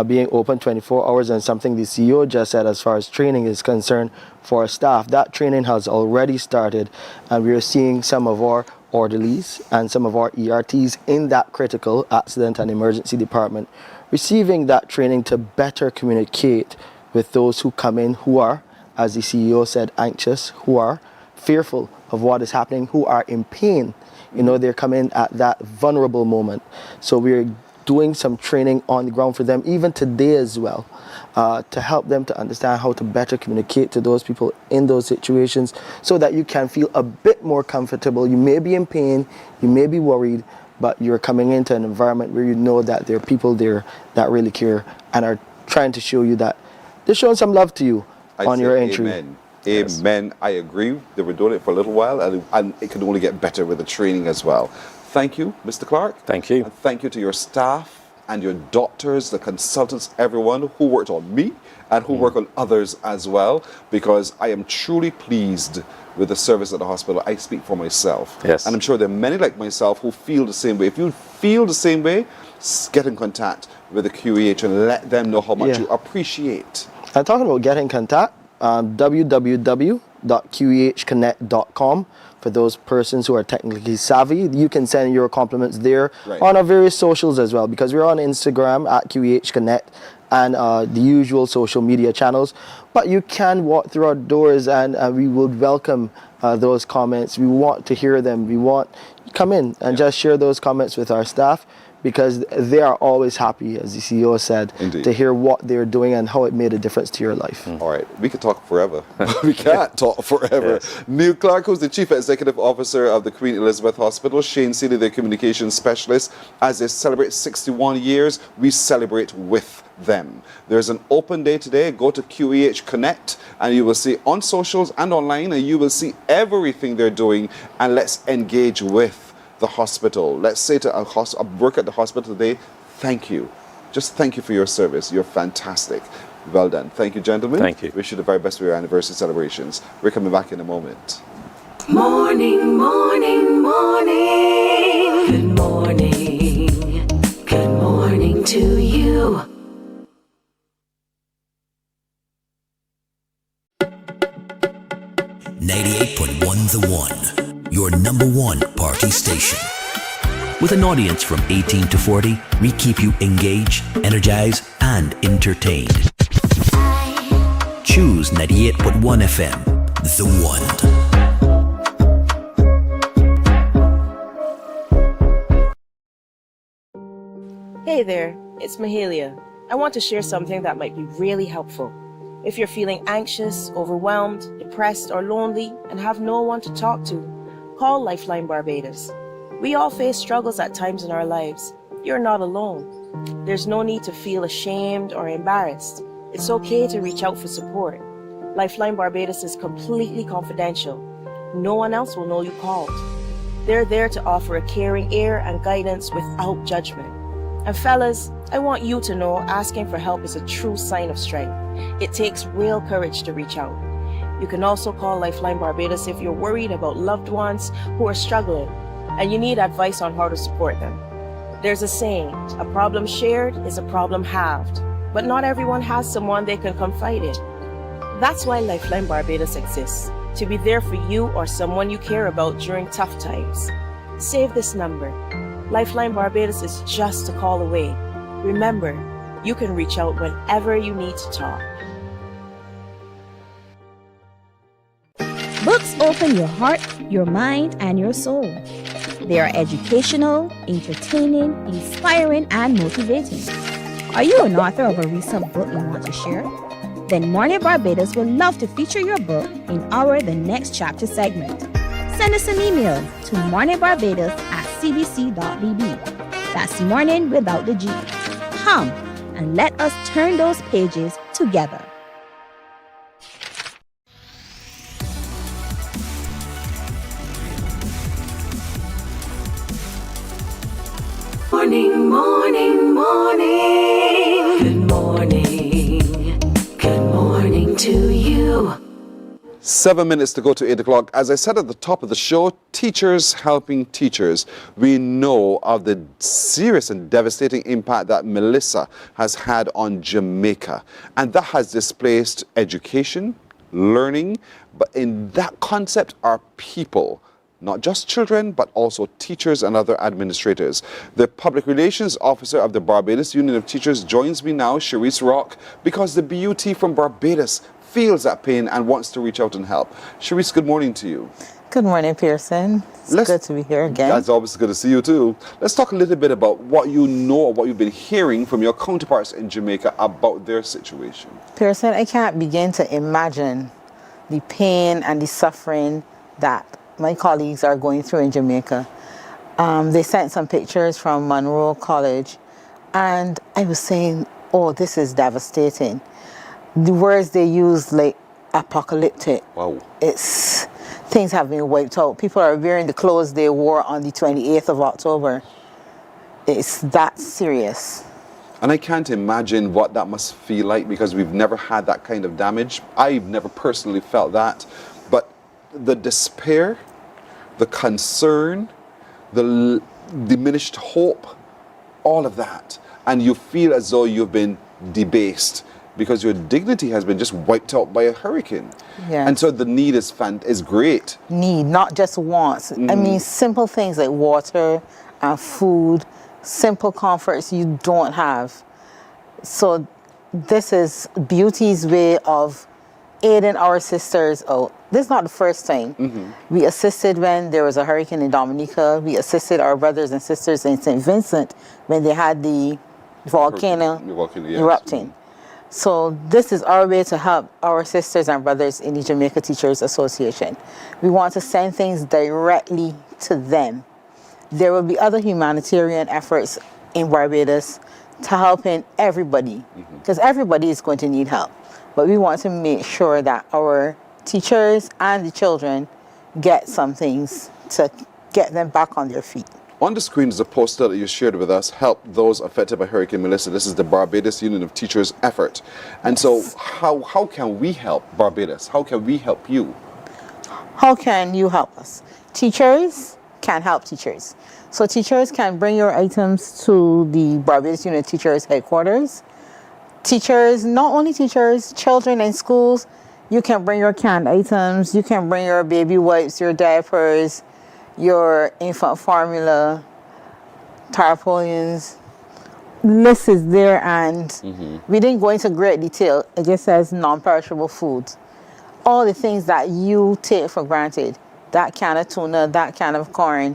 being open 24 hours, and something the CEO just said as far as training is concerned for our staff. That training has already started, and we are seeing some of our orderlies and some of our ERTs in that critical accident and emergency department receiving that training to better communicate with those who come in who are, as the CEO said, anxious, who are fearful of what is happening, who are in pain. You know, they're coming at that vulnerable moment. So we're doing some training on the ground for them, even today as well, to help them to understand how to better communicate to those people in those situations so that you can feel a bit more comfortable. You may be in pain, you may be worried, but you're coming into an environment where you know that there are people there that really care and are trying to show you that they're showing some love to you on your entry. Amen. Amen. I agree. They were doing it for a little while, and it can only get better with the training as well. Thank you, Mr. Clark. Thank you. And thank you to your staff and your doctors, the consultants, everyone who worked on me and who work on others as well, because I am truly pleased with the service at the hospital. I speak for myself. Yes. And I'm sure there are many like myself who feel the same way. If you feel the same way, get in contact with the QEH and let them know how much you appreciate. And talking about getting in contact, www.qehconnect.com. For those persons who are technically savvy, you can send your compliments there on our various socials as well, because we're on Instagram at QEH Connect and the usual social media channels. But you can walk through our doors, and we would welcome those comments. We want to hear them. We want come in and just share those comments with our staff, because they are always happy, as the CEO said, to hear what they're doing and how it made a difference to your life. All right, we could talk forever. We can't talk forever. Yes. Neil Clark, who's the Chief Executive Officer of the Queen Elizabeth Hospital, Shane Seeley, their Communications Specialist. As they celebrate 61 years, we celebrate with them. There's an open day today. Go to QEH Connect, and you will see on socials and online, and you will see everything they're doing, and let's engage with the hospital. Let's say to a work at the hospital today, thank you. Just thank you for your service. You're fantastic. Well done. Thank you, gentlemen. Thank you. Wish you the very best for your anniversary celebrations. We're coming back in a moment. Morning, morning, morning. Good morning. Good morning to you. .1 The One, your number one party station. With an audience from 18 to 40, we keep you engaged, energized, and entertained. Choose 98.1 FM, The One. Hey there, it's Mahalia. I want to share something that might be really helpful. If you're feeling anxious, overwhelmed, depressed, or lonely and have no one to talk to, call Lifeline Barbados. We all face struggles at times in our lives. You're not alone. There's no need to feel ashamed or embarrassed. It's okay to reach out for support. Lifeline Barbados is completely confidential. No one else will know you called. They're there to offer a caring ear and guidance without judgment. And fellas, I want you to know asking for help is a true sign of strength. It takes real courage to reach out. You can also call Lifeline Barbados if you're worried about loved ones who are struggling and you need advice on how to support them. There's a saying, a problem shared is a problem halved, but not everyone has someone they can confide in. That's why Lifeline Barbados exists, to be there for you or someone you care about during tough times. Save this number. Lifeline Barbados is just a call away. Remember, you can reach out whenever you need to talk. Books open your heart, your mind, and your soul. They are educational, entertaining, inspiring, and motivating. Are you an author of a recent book you want to share? Then Mornin Barbados would love to feature your book in our The Next Chapter segment. Send us an email to morninbarbados@cbc.bb. That's morning without the G. Come and let us turn those pages together. morning. Good morning to you. 7 minutes to go to 8 o'clock. As I said at the top of the show, teachers helping teachers. We know of the serious and devastating impact that Melissa has had on Jamaica. And that has displaced education, learning, but in that concept are people. Not just children, but also teachers and other administrators. The Public Relations Officer of the Barbados Union of Teachers joins me now, Sharice Rock, because the BUT from Barbados feels that pain and wants to reach out and help. Sharice, good morning to you. Good morning, Pearson. It's good to be here again. It's always good to see you too. Let's talk a little bit about what you know or what you've been hearing from your counterparts in Jamaica about their situation. Pearson, I can't begin to imagine the pain and the suffering that my colleagues are going through in Jamaica. They sent some pictures from Monroe College, and I was saying, oh, this is devastating. The words they use, like apocalyptic. Wow. Things have been wiped out. People are wearing the clothes they wore on the 28th of October. It's that serious. And I can't imagine what that must feel like because we've never had that kind of damage. I've never personally felt that. But the despair, the concern, the diminished hope, all of that. And you feel as though you've been debased because your dignity has been just wiped out by a hurricane. Yeah. And so the need is great. Need, not just wants. I mean, simple things like water and food, simple comforts you don't have. So this is Beauty's way of aiding our sisters out. This is not the first time. We assisted when there was a hurricane in Dominica. We assisted our brothers and sisters in St. Vincent when they had the volcano erupting. So this is our way to help our sisters and brothers in the Jamaica Teachers Association. We want to send things directly to them. There will be other humanitarian efforts in Barbados to help in everybody, because everybody is going to need help. But we want to make sure that our teachers and the children get some things to get them back on their feet. On the screen is a poster that you shared with us, Help Those Affected by Hurricane Melissa. This is the Barbados Union of Teachers effort. And so how can we help Barbados? How can we help you? How can you help us? Teachers can help teachers. So teachers can bring your items to the Barbados Union of Teachers headquarters. Teachers, not only teachers, children in schools, you can bring your canned items, you can bring your baby wipes, your diapers, your infant formula, tarpaulins. List is there, and we didn't go into great detail. It just says non-perishable foods. All the things that you take for granted, that can of tuna, that can of corn,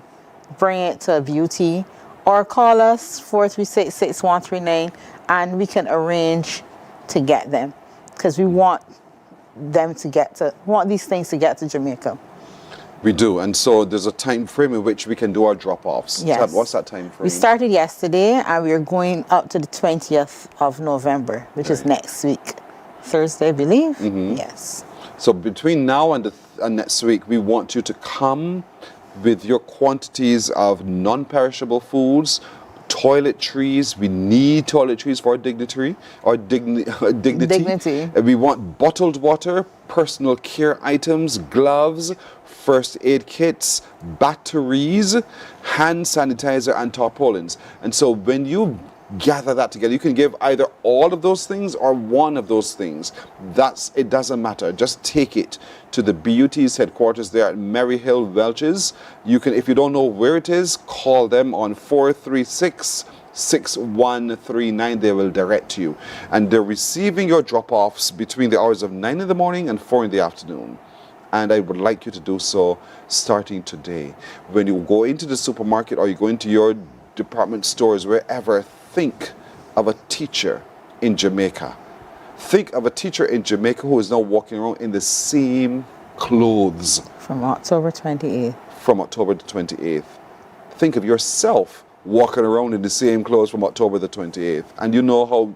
bring it to Beauty or call us 436-6139 and we can arrange to get them, because we want these things to get to Jamaica. We do, and so there's a time frame in which we can do our drop-offs. Yes. What's that time frame? We started yesterday and we're going up to the 20th of November, which is next week. Thursday, I believe. Yes. So between now and next week, we want you to come with your quantities of non-perishable foods, toiletries. We need toiletries for our dignity. And we want bottled water, personal care items, gloves, first aid kits, batteries, hand sanitizer, and tarpaulins. And so when you gather that together, you can give either all of those things or one of those things. It doesn't matter. Just take it to the BUT's headquarters there at Mary Hill, Welches. You can, if you don't know where it is, call them on 436-6139. They will direct you. And they're receiving your drop-offs between the hours of 9 in the morning and 4 in the afternoon. And I would like you to do so starting today. When you go into the supermarket or you go into your department stores, wherever, think of a teacher in Jamaica. Think of a teacher in Jamaica who is now walking around in the same clothes. From October 28th. From October the 28th. Think of yourself walking around in the same clothes from October the 28th. And you know how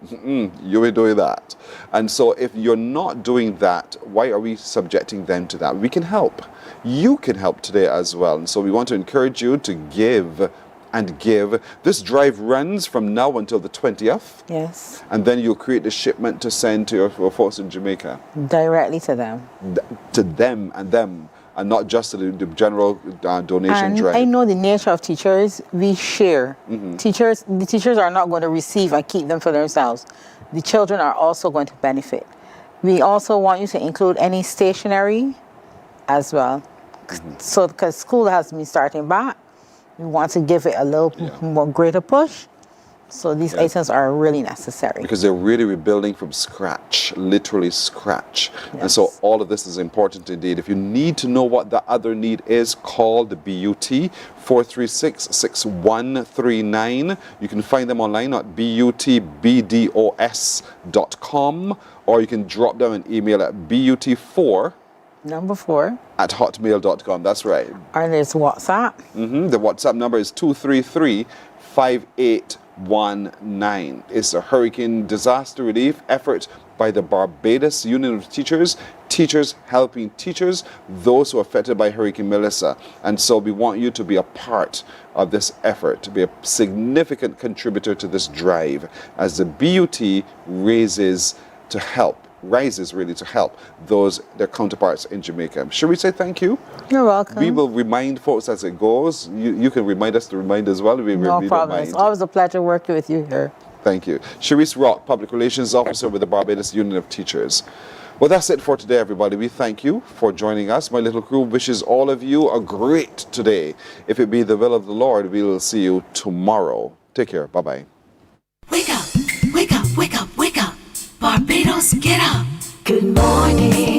you were doing that. And so if you're not doing that, why are we subjecting them to that? We can help. You can help today as well. And so we want to encourage you to give and give. This drive runs from now until the 20th. Yes. And then you'll create the shipment to send to your folks in Jamaica. Directly to them. To them, and not just to the general donation And drive. I know the nature of teachers. We share. Mm-hmm. The teachers are not going to receive and keep them for themselves. The children are also going to benefit. We also want you to include any stationery as well. Mm-hmm. So, because school has been starting back, we want to give it a little more greater push. So these items are really necessary. Because they're really rebuilding from scratch, literally scratch. And so all of this is important indeed. If you need to know what the other need is, call the BUT 436-6139. You can find them online at butbdos.com, or you can drop them an email at but4 Number 4 at hotmail.com. That's right. And there's WhatsApp. The WhatsApp number is 233-5819. It's a hurricane disaster relief effort by the Barbados Union of Teachers, teachers helping teachers, those who are affected by Hurricane Melissa. And so we want you to be a part of this effort, to be a significant contributor to this drive as the BUT rises really to help their counterparts in Jamaica. Should we say thank you? You're welcome. We will remind folks as it goes. You can remind us to remind as well. No problem. It's always a pleasure working with you here. Thank you. Sharice Rock, Public Relations Officer with the Barbados Union of Teachers. Well, that's it for today, everybody. We thank you for joining us. My little crew wishes all of you a great today. If it be the will of the Lord, we will see you tomorrow. Take care. Bye-bye. Wake up, wake up, wake up, wake up. Barbados, get up. Good morning.